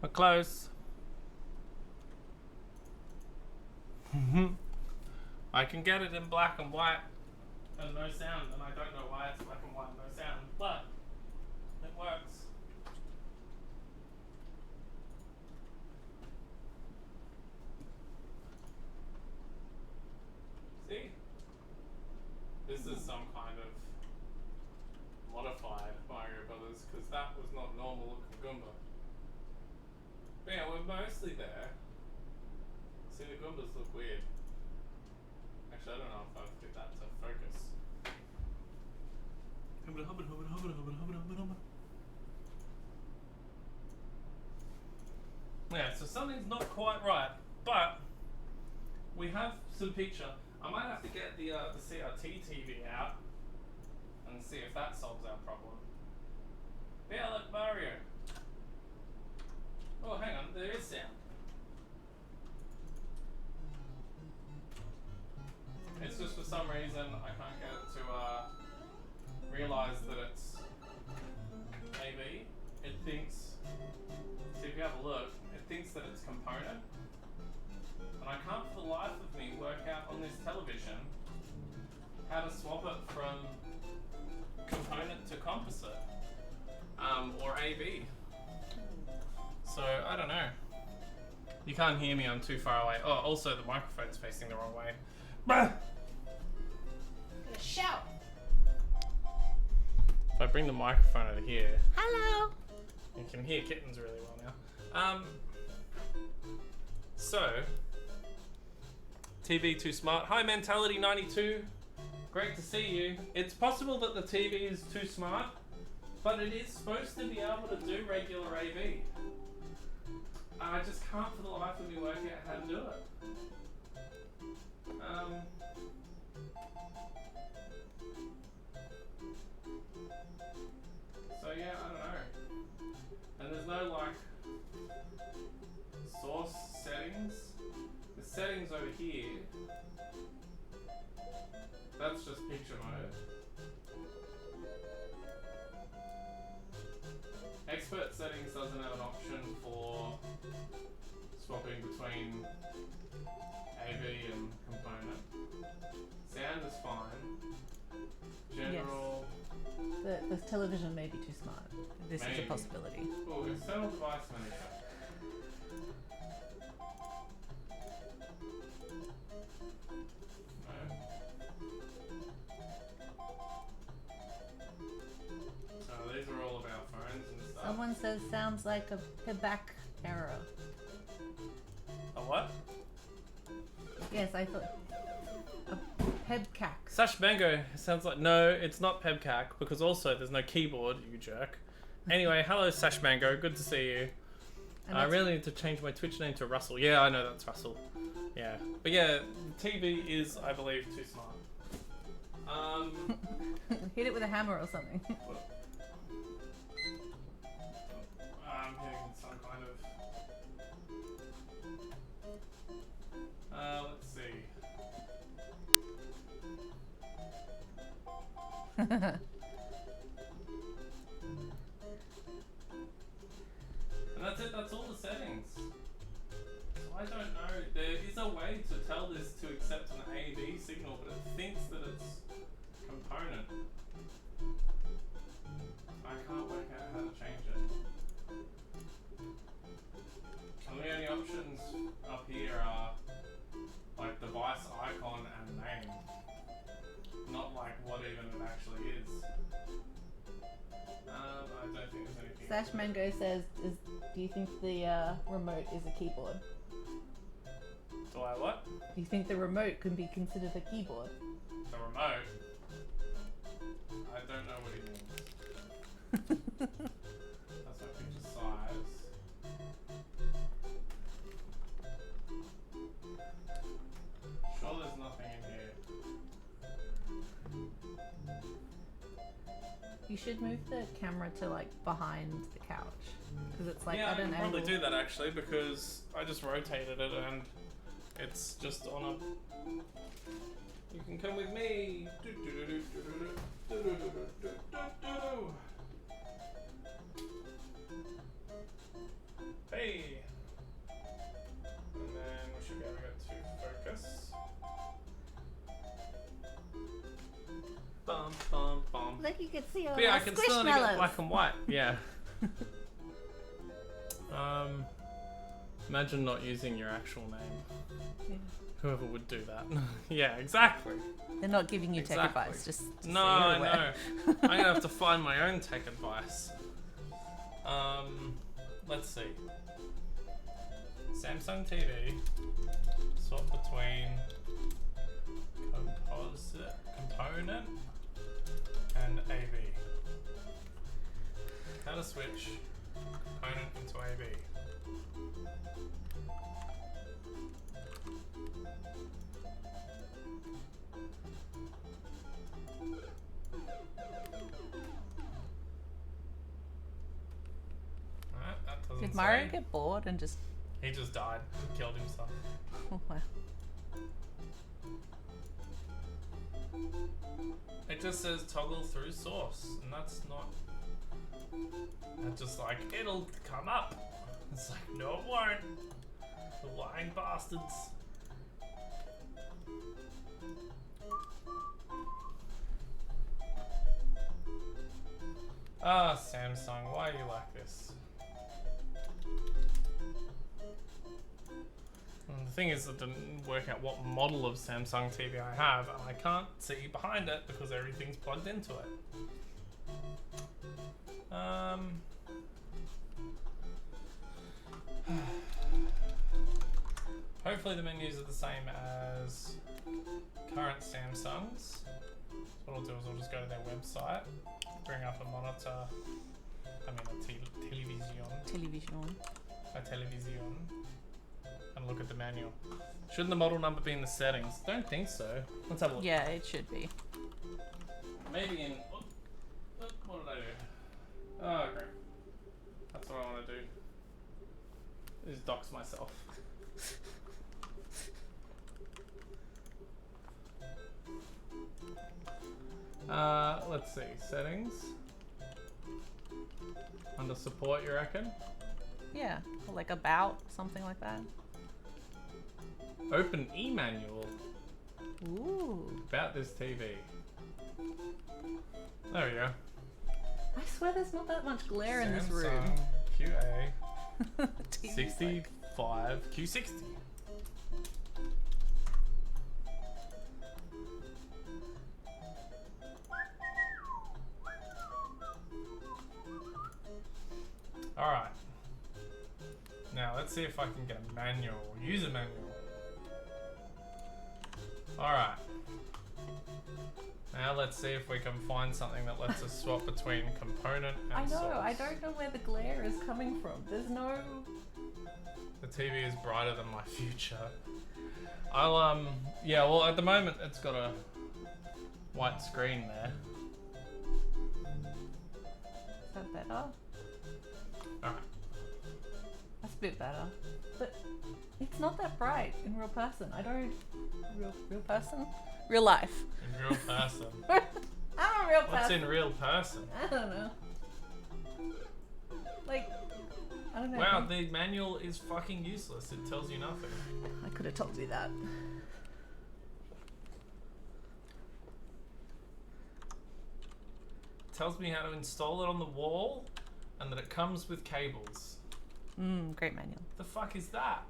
We're close. I can get it in black and white and no sound, and I don't know why it's black and white and no sound, but it works. See? This is some kind of modified Mario Brothers, because that was not normal looking Goomba. But yeah, we're mostly there. See, the Goombas look weird. Actually, I don't know if I've fit that to focus. Yeah, so something's not quite right, but we have some picture. I might have to get the CRT TV out and see if that solves our problem. Yeah, look, Mario. Oh, hang on, there is sound. It's just for some reason I can't get it to realize that it's AV. It thinks, see if you have a look, it thinks that it's component. And I can't for the life of me work out on this television how to swap it from component to composite or AV. So I don't know. You can't hear me, I'm too far away. Oh, also the microphone's facing the wrong way. Bah! Gonna shout. If I bring the microphone over here, Hello. you can hear kittens really well now. So, TV too smart. Hi Mentality92, great to see you. It's possible that the TV is too smart, but it is supposed to be able to do regular AV. I just can't for the life of me work out how to do it. So yeah, I don't know. And there's no like source settings. The settings over here, that's just picture mode. Expert settings doesn't have an option for swapping between AV and component. Sound is fine. General. Yes. The television may be too smart. This is a possibility. Oh, external device manager. No. So these are all of our phones and stuff. Someone says sounds like a payback error. A what? Yes, I thought a pebcac. Sash Mango sounds like no, it's not Pebcac because also there's no keyboard, you jerk. Anyway, hello Sash Mango, good to see you. I really need to change my Twitch name to Russell. Yeah, I know that's Russell. Yeah, but yeah, TV is, I believe, too smart. Hit it with a hammer or something. I'm hitting some kind of. Let's see. And that's it, that's all the settings. So I don't know, there is a way to tell this to accept an AV signal, but it thinks that it's component. I can't work out how to change it. And the only options up here are like device icon and name. Not like what even it actually is. I don't think there's anything. Sash Mango says, do you think the remote is a keyboard? Do I what? Do you think the remote can be considered a keyboard? The remote? I don't know what he means. That's my picture size. Sure there's nothing in here. You should move the camera to like behind the couch. Because it's like, yeah, I don't can probably know. do that actually because I just rotated it and it's just on a... You can come with me! Bum, bum, bum. Like you could see all But yeah, I the can still only get squishmallows. black and white. Yeah. Imagine not using your actual name. Yeah. Whoever would do that. Yeah, exactly. They're not giving you tech Exactly. advice, just to No, so you're I aware. know. I'm gonna have to find my own tech advice. Let's see. Samsung TV. Swap between component and AV. How to switch component into AV. Alright, that doesn't Did Mario say. get bored and just... He just died. He killed himself. Oh, wow. It just says toggle through source, and that's not. That's just like, it'll come up. It's like, no, it won't. The lying bastards. Ah, Samsung, why are you like this? And the thing is, it didn't work out what model of Samsung TV I have, and I can't see behind it because everything's plugged into it. Hopefully the menus are the same as current Samsungs. What I'll do is I'll just go to their website, bring up a monitor, a Television. television, and look at the manual. Shouldn't the model number be in the settings? Don't think so. Let's have a look. Yeah, it should be. Maybe in. What did I do? Oh, great. That's what I want to do. Is dox myself. Let's see. Settings. Under support, you reckon? Yeah, or like about, something like that. Open e-manual Ooh. about this TV. There we go. I swear there's not that much glare in this room. Samsung QA TV's 65 Q60. Alright. Now let's see if I can get a manual, user manual. Alright. Now let's see if we can find something that lets us swap between component I and know, source. I don't know where the glare is coming from. There's no... The TV is brighter than my future. I'll yeah, well at the moment it's got a white screen there. Is that better? Alright. That's a bit better. But it's not that bright in real person. I don't... Real person? Real life. In real person. I'm a real person. What's in real person? I don't know. Like, I don't know. Wow, the manual is fucking useless. It tells you nothing. I could have told you that. It tells me how to install it on the wall and that it comes with cables. Great manual. The fuck is that?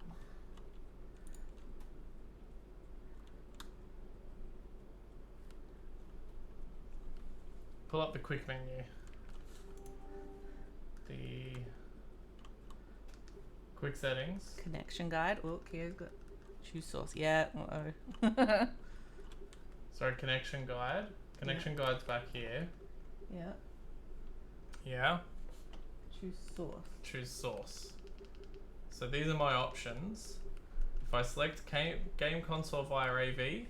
Pull up the quick menu. The quick settings. Connection guide. Oh, okay, got choose source. Yeah. Uh-oh. Sorry, connection guide. Connection guide's back here. Yeah. Yeah. Choose source. Choose source. So these are my options. If I select game console via AV,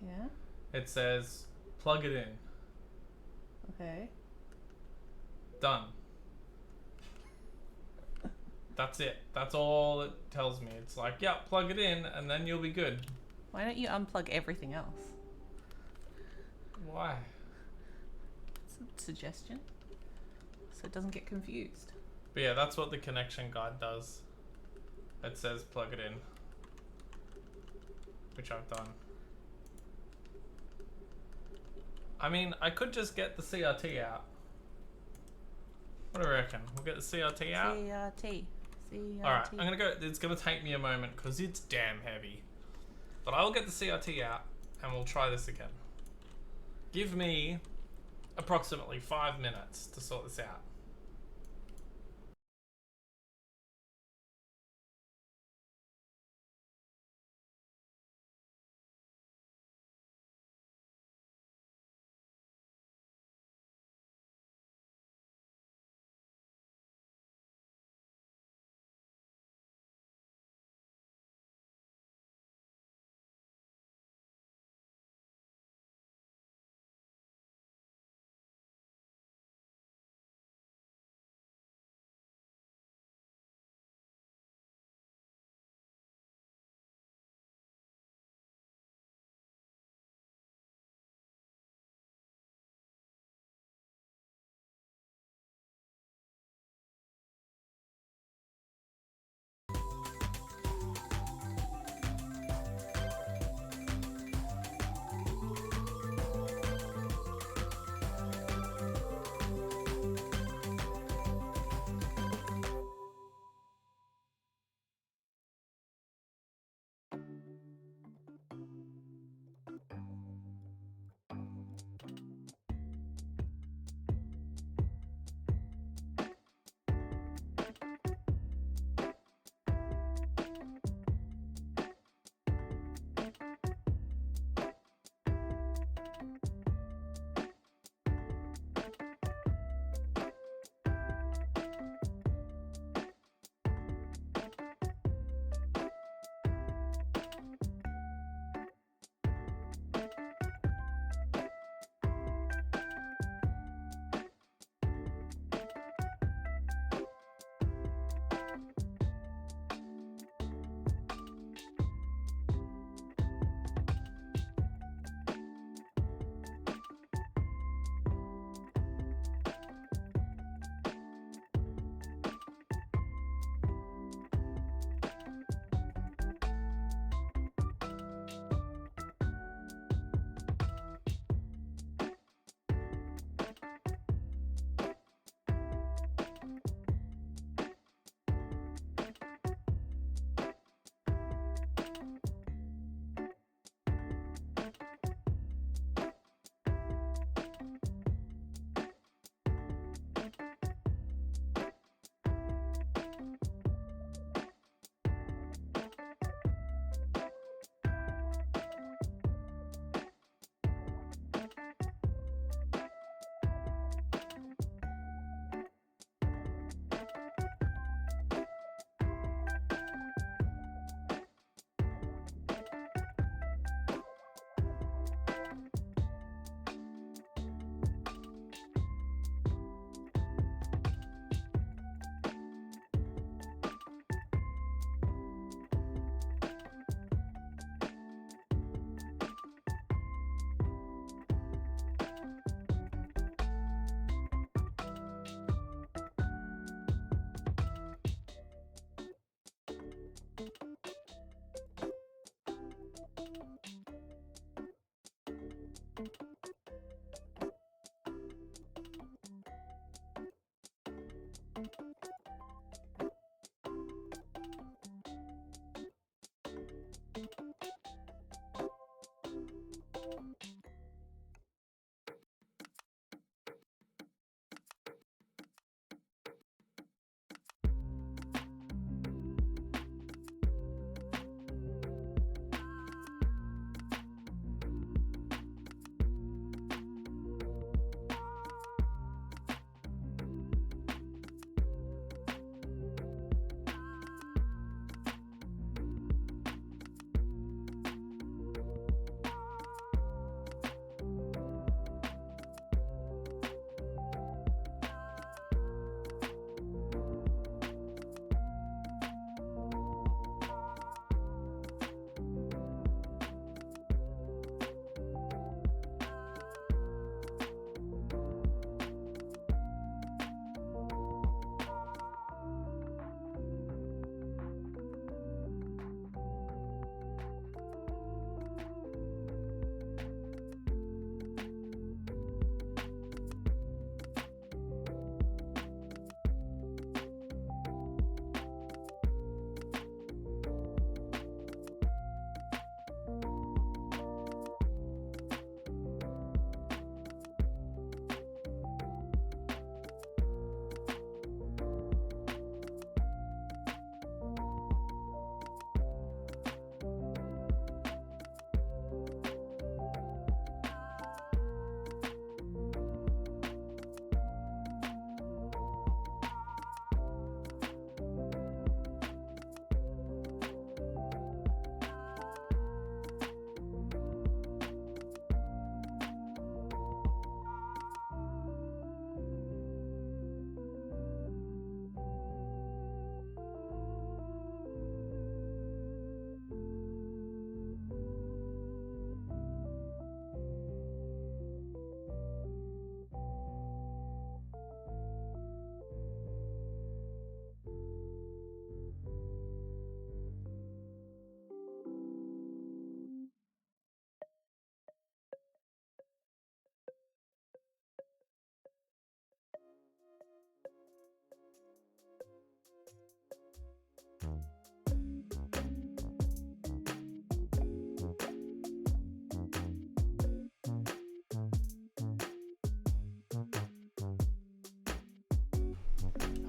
Yeah. it says plug it in. Okay. Done. That's it. That's all it tells me. It's like, yeah, plug it in and then you'll be good. Why don't you unplug everything else? Why? It's a suggestion. So it doesn't get confused. But yeah, that's what the connection guide does. It says plug it in. Which I've done. I mean, I could just get the CRT out. What do you reckon? We'll get the CRT out? CRT. Alright, I'm gonna go. It's gonna take me a moment because it's damn heavy. But I'll get the CRT out and we'll try this again. Give me approximately 5 minutes to sort this out.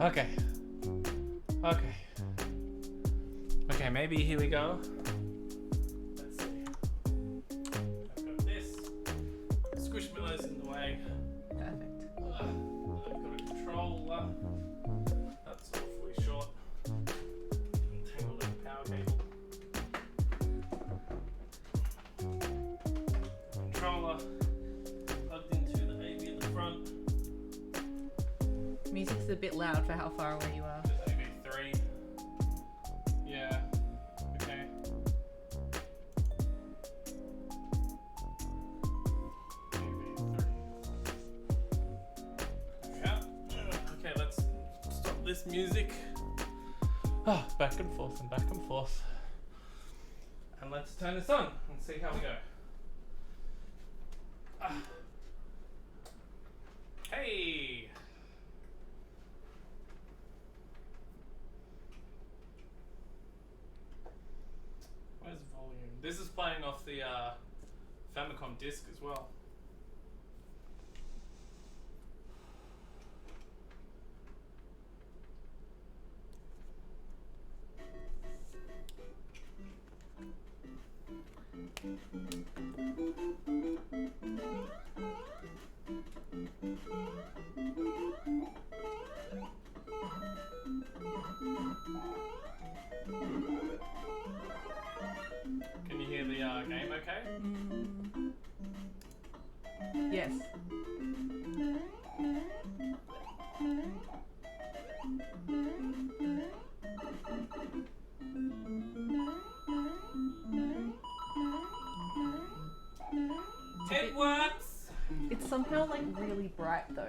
Okay. Okay. Okay, maybe here we go. Let's see. I've got this. Squishmallows in the way. Perfect. I've got a controller. That's awfully short. Entangled in the power cable. Controller plugged into the AV in the front. Music's a bit loud for how far away you are. Just AV3. Yeah. Okay. AV3. Yeah. Okay, let's stop this music. Ah, back and forth and back and forth. And let's turn this on and see how we go. Ah. Hey! Where's volume? This is playing off the Famicom disc as well. Can you hear the game okay? Yes. It works! It's somehow like really bright though.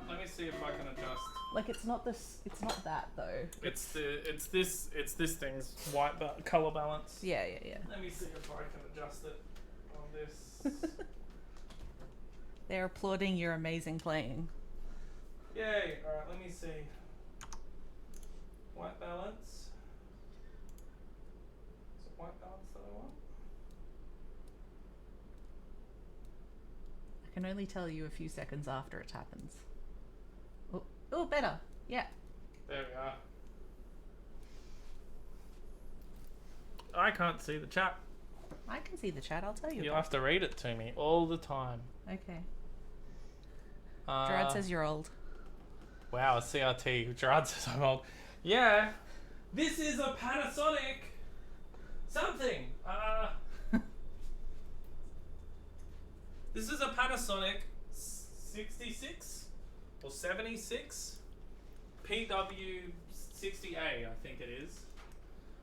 Let me see if I can adjust. Like it's not this. It's not that though. It's this thing's white color balance. Yeah. Let me see if I can adjust it on this. They're applauding your amazing playing. Yay! Alright, let me see. White balance. Is it white balance that I want? I can only tell you a few seconds after it happens. Oh, better. Yeah. There we are. I can't see the chat. I can see the chat. I'll tell you. You'll have to read it to me all the time. Okay. Gerard says you're old. Wow, a CRT. Gerard says I'm old. Yeah. This is a Panasonic something. This is a Panasonic 66 or 76 PW60A, I think it is.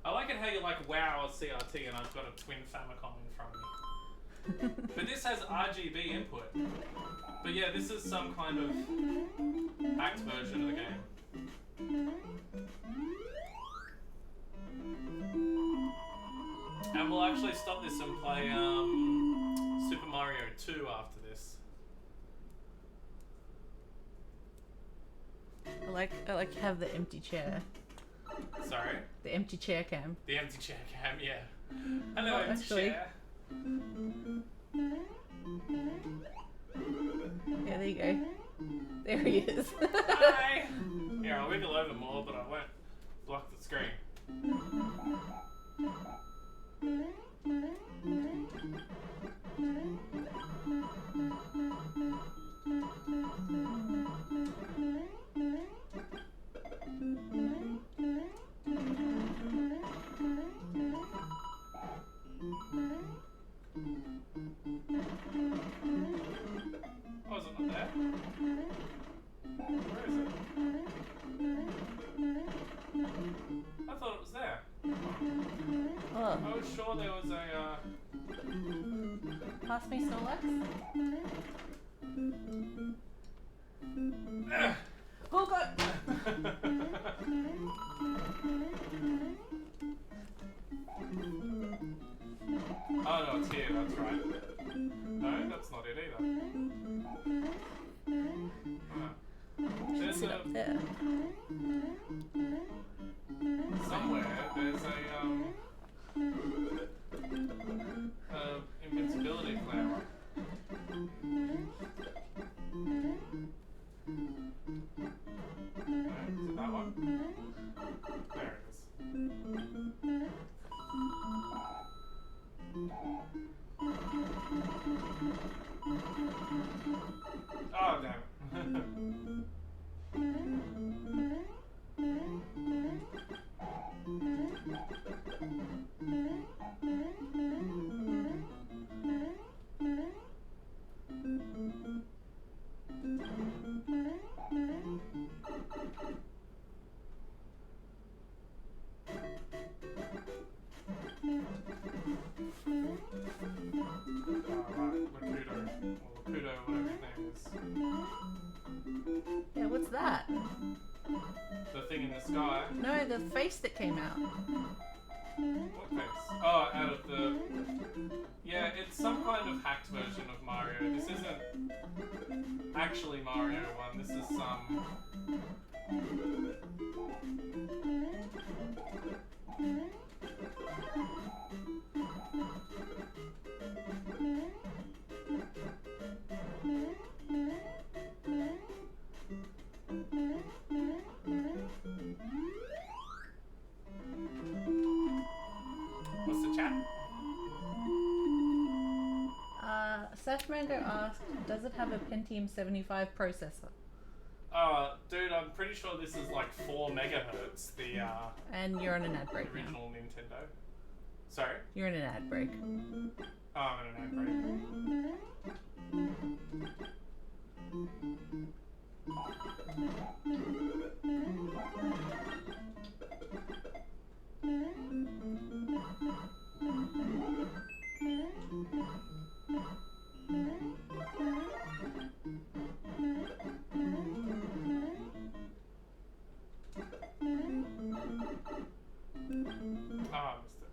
I like it how you're like, wow, a CRT, and I've got a Twin Famicom in front of me. But this has RGB input. But yeah, this is some kind of hacked version of the game. And we'll actually stop this and play Super Mario 2 after this. I like to have the empty chair. Sorry? The empty chair cam. The empty chair cam, yeah. Hello, Oh, empty actually. chair. Yeah, there you go. There he is. Hi! Here, I'll wiggle over more, but I won't block the screen. Oh, is it not there? Where is it? I thought it was there. Oh, I was sure there was a, pass me Snorlax. Oh god! Oh no, it's here, that's right. No, that's not it either. There's Sit up there. somewhere there's a invincibility flower. No, Nintendo, whatever his name is. Yeah, what's that? The thing in the sky. No, the face that came out. What face? Oh, out of the... Yeah, it's some kind of hacked version of Mario. This isn't actually Mario 1. This is some... What's the chat? Sashmango asked, does it have a Pentium 75 processor? Dude, I'm pretty sure this is like 4 megahertz, the And you're on an ad break now. original Nintendo. Sorry? You're in an ad break. Oh, I'm in an ad break. Ah, missed it.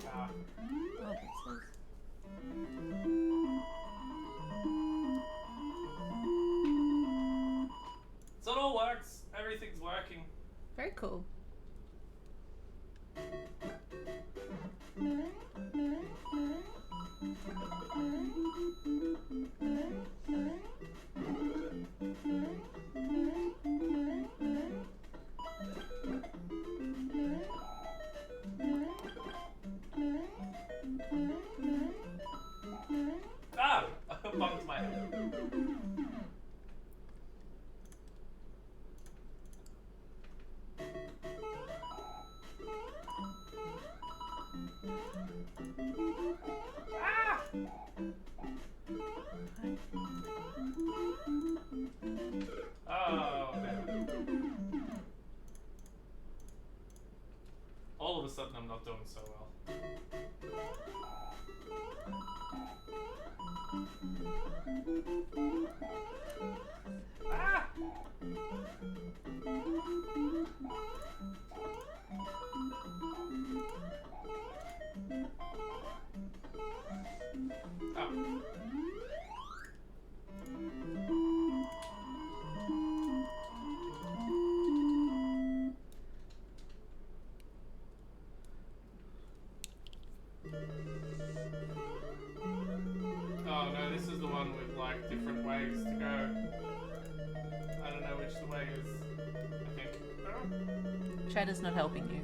Ah. Oh, it says. So it all works. Everything's working. Very cool. Ah! I bumped my head. Ah! Oh, damn. All of a sudden, I'm not doing so well. Ah! Oh. Oh no, this is the one with like different ways to go. I don't know which the way is, I think. Oh. Chat is not helping you.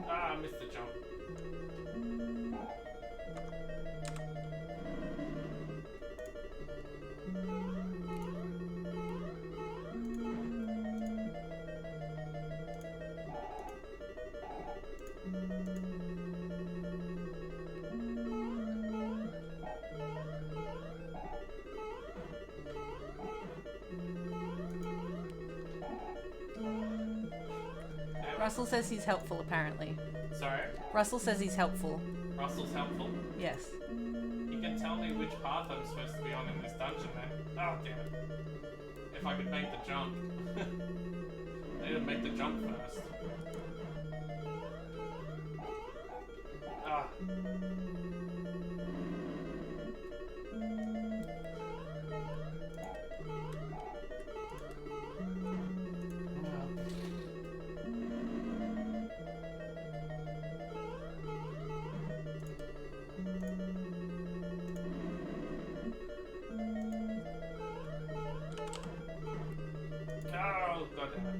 Ah, I missed the jump. Russell says he's helpful, apparently. Sorry? Russell says he's helpful. Russell's helpful. Yes. He can tell me which path I'm supposed to be on in this dungeon then. Oh, damn it. If I could make the jump. I need to make the jump first. Ah. God damn it.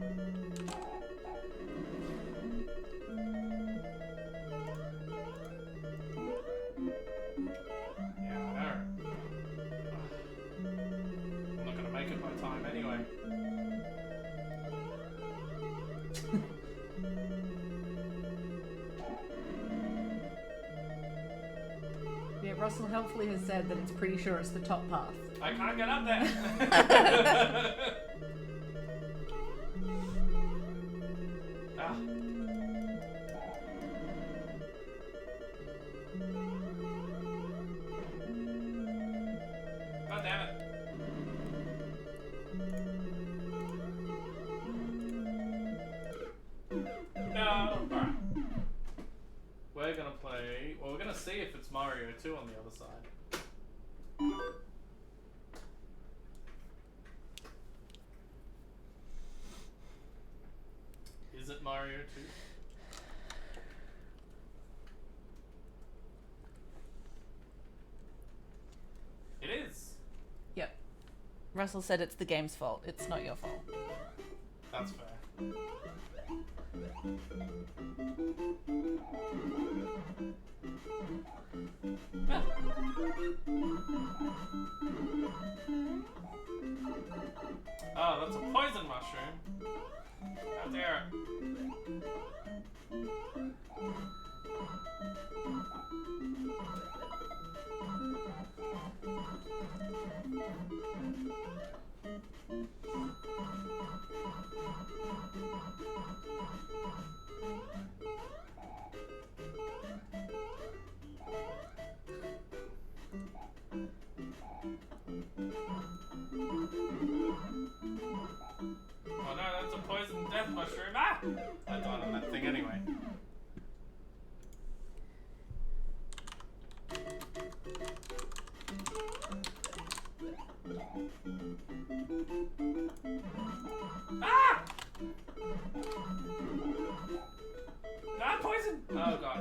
Yeah, I know. I'm not gonna make it by time anyway. Yeah, Russell helpfully has said that it's pretty sure it's the top path. I can't get up there. Ah. God damn it. No. Alright. We're gonna play. Well, we're gonna see if it's Mario 2 on the other side. Is it Mario 2? It is. Yep. Russell said it's the game's fault. It's not your fault. That's fair. Ah. Oh, that's a poison mushroom. How dare it. Oh no, that's a poison death mushroom. Ah! I died on that thing anyway. Ah! Ah, poison! Oh god.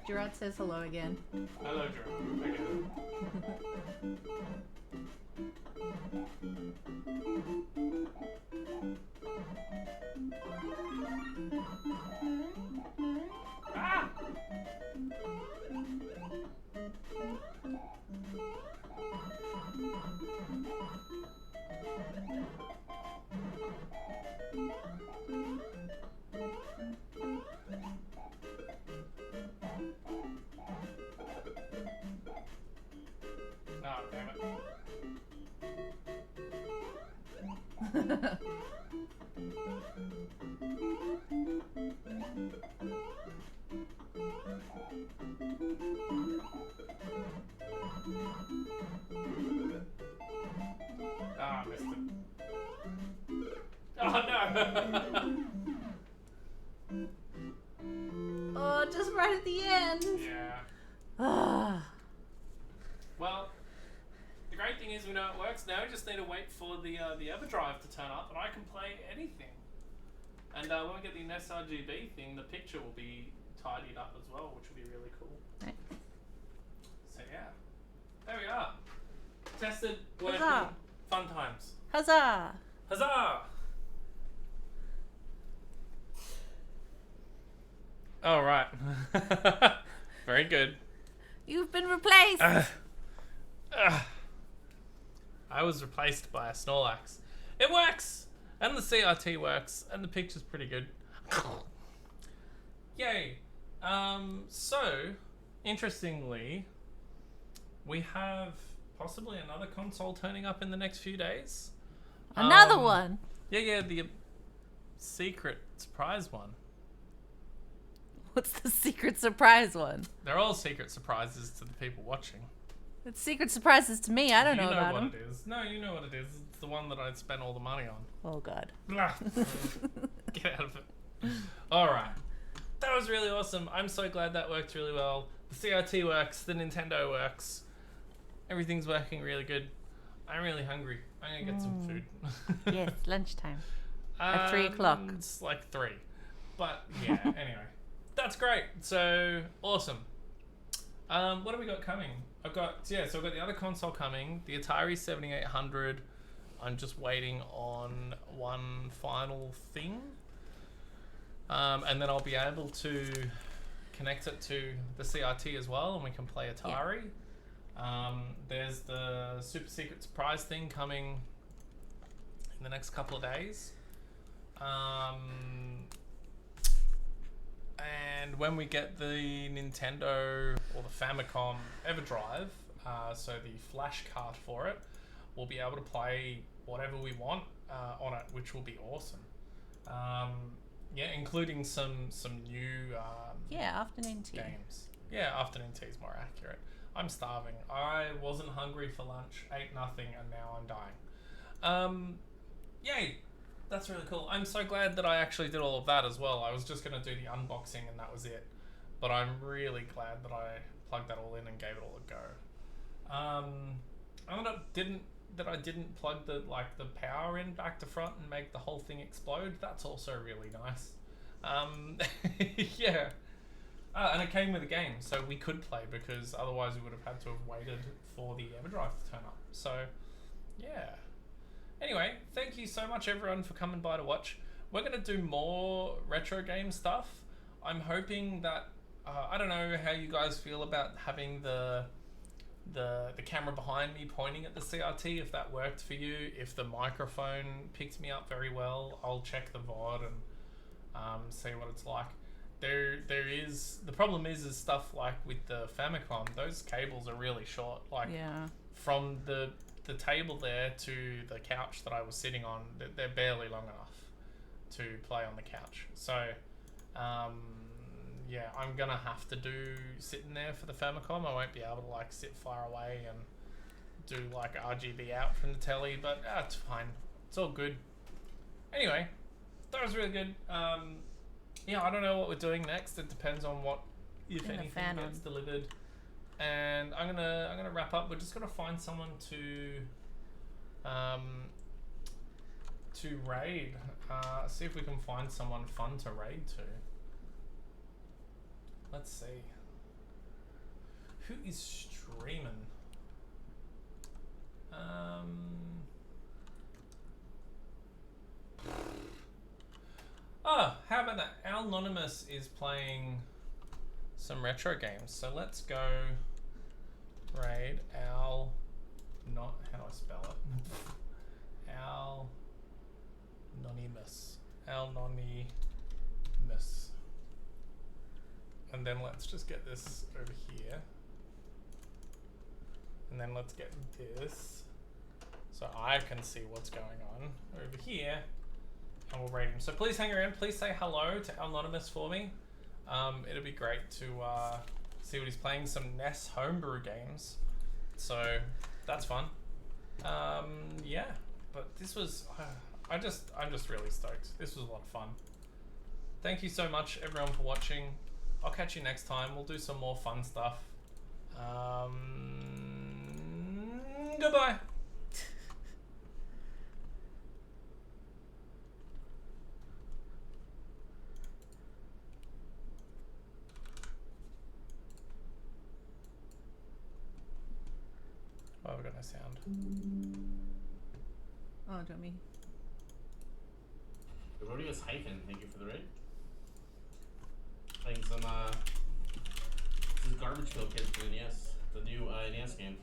Gerard says hello again. Hello, Drew. Again. Ah! Oh, damn it. Ah, I missed it. Oh no! Oh, just right at the end. Yeah. Ah. Well, the great thing is we know it works now. We just need to wait for the EverDrive to turn up, and I can play anything. And when we get the sRGB thing, the picture will be tidied up as well, which will be really cool. Nice. So yeah, there we are. Tested, working, Huzzah. fun times. Huzzah! Huzzah! All right. Very good. You've been replaced. I was replaced by a Snorlax. It works, and the CRT works, and the picture's pretty good. Yay! So, interestingly, we have possibly another console turning up in the next few days. Another one. Yeah, the secret surprise one. What's the secret surprise one? They're all secret surprises to the people watching. It's secret surprises to me. I don't know You know about what them. it is. No, you know what it is. It's the one that I'd spent all the money on. Oh god. Blah. Get out of it. Alright. That was really awesome. I'm so glad that worked really well. The CRT works. The Nintendo works. Everything's working really good. I'm really hungry. I'm going to get some food. Yes, lunchtime. At 3 o'clock. It's like 3. But yeah, anyway. That's great. So, awesome. What have we got coming? I've got so I've got the other console coming, the Atari 7800. I'm just waiting on one final thing, and then I'll be able to connect it to the CRT as well, and we can play Atari. There's the super secret surprise thing coming in the next couple of days. And when we get the Nintendo or the Famicom EverDrive, so the flash card for it, we'll be able to play whatever we want on it, which will be awesome. Yeah, including some new afternoon tea. games. Yeah, afternoon tea is more accurate. I'm starving. I wasn't hungry for lunch, ate nothing, and now I'm dying. Yay! That's really cool. I'm so glad that I actually did all of that as well. I was just going to do the unboxing and that was it. But I'm really glad that I plugged that all in and gave it all a go. I didn't plug the power in back to front and make the whole thing explode. That's also really nice. Yeah. And it came with a game, so we could play, because otherwise we would have had to have waited for the EverDrive to turn up. So, yeah. Anyway, thank you so much everyone for coming by to watch. We're going to do more retro game stuff. I'm hoping that, I don't know how you guys feel about having the camera behind me pointing at the CRT, if that worked for you. If the microphone picked me up very well, I'll check the VOD and see what it's like. The problem is stuff like with the Famicom, those cables are really short. From the table there to the couch that I was sitting on, they're barely long enough to play on the couch. So yeah, I'm gonna have to do sitting there for the Famicom. I won't be able to sit far away and do RGB out from the telly, but it's fine. It's all good. Anyway, that was really good. Yeah, I don't know what we're doing next. It depends on what, if anything, gets delivered. And I'm gonna wrap up. We're just gonna find someone to raid. See if we can find someone fun to raid to. Let's see. Who is streaming? Oh, how about that? Al Anonymous is playing some retro games. So let's go raid Al. Not how do I spell it? Al Anonymous. Al Anonymous. And then let's just get this over here. And then let's get this so I can see what's going on over here. And we'll rate him. So please hang around. Please say hello to Al Anonymous for me. It'll be great to see what he's playing. Some NES homebrew games. So that's fun. Yeah, but this was I'm just really stoked. This was a lot of fun. Thank you so much everyone for watching. I'll catch you next time. We'll do some more fun stuff. Goodbye. Oh, I've got no sound. Oh, do you want me? The Rodeo's Hyphen, thank you for the raid. Playing some this is Garbage Pail Kids for the NES, the new NES game.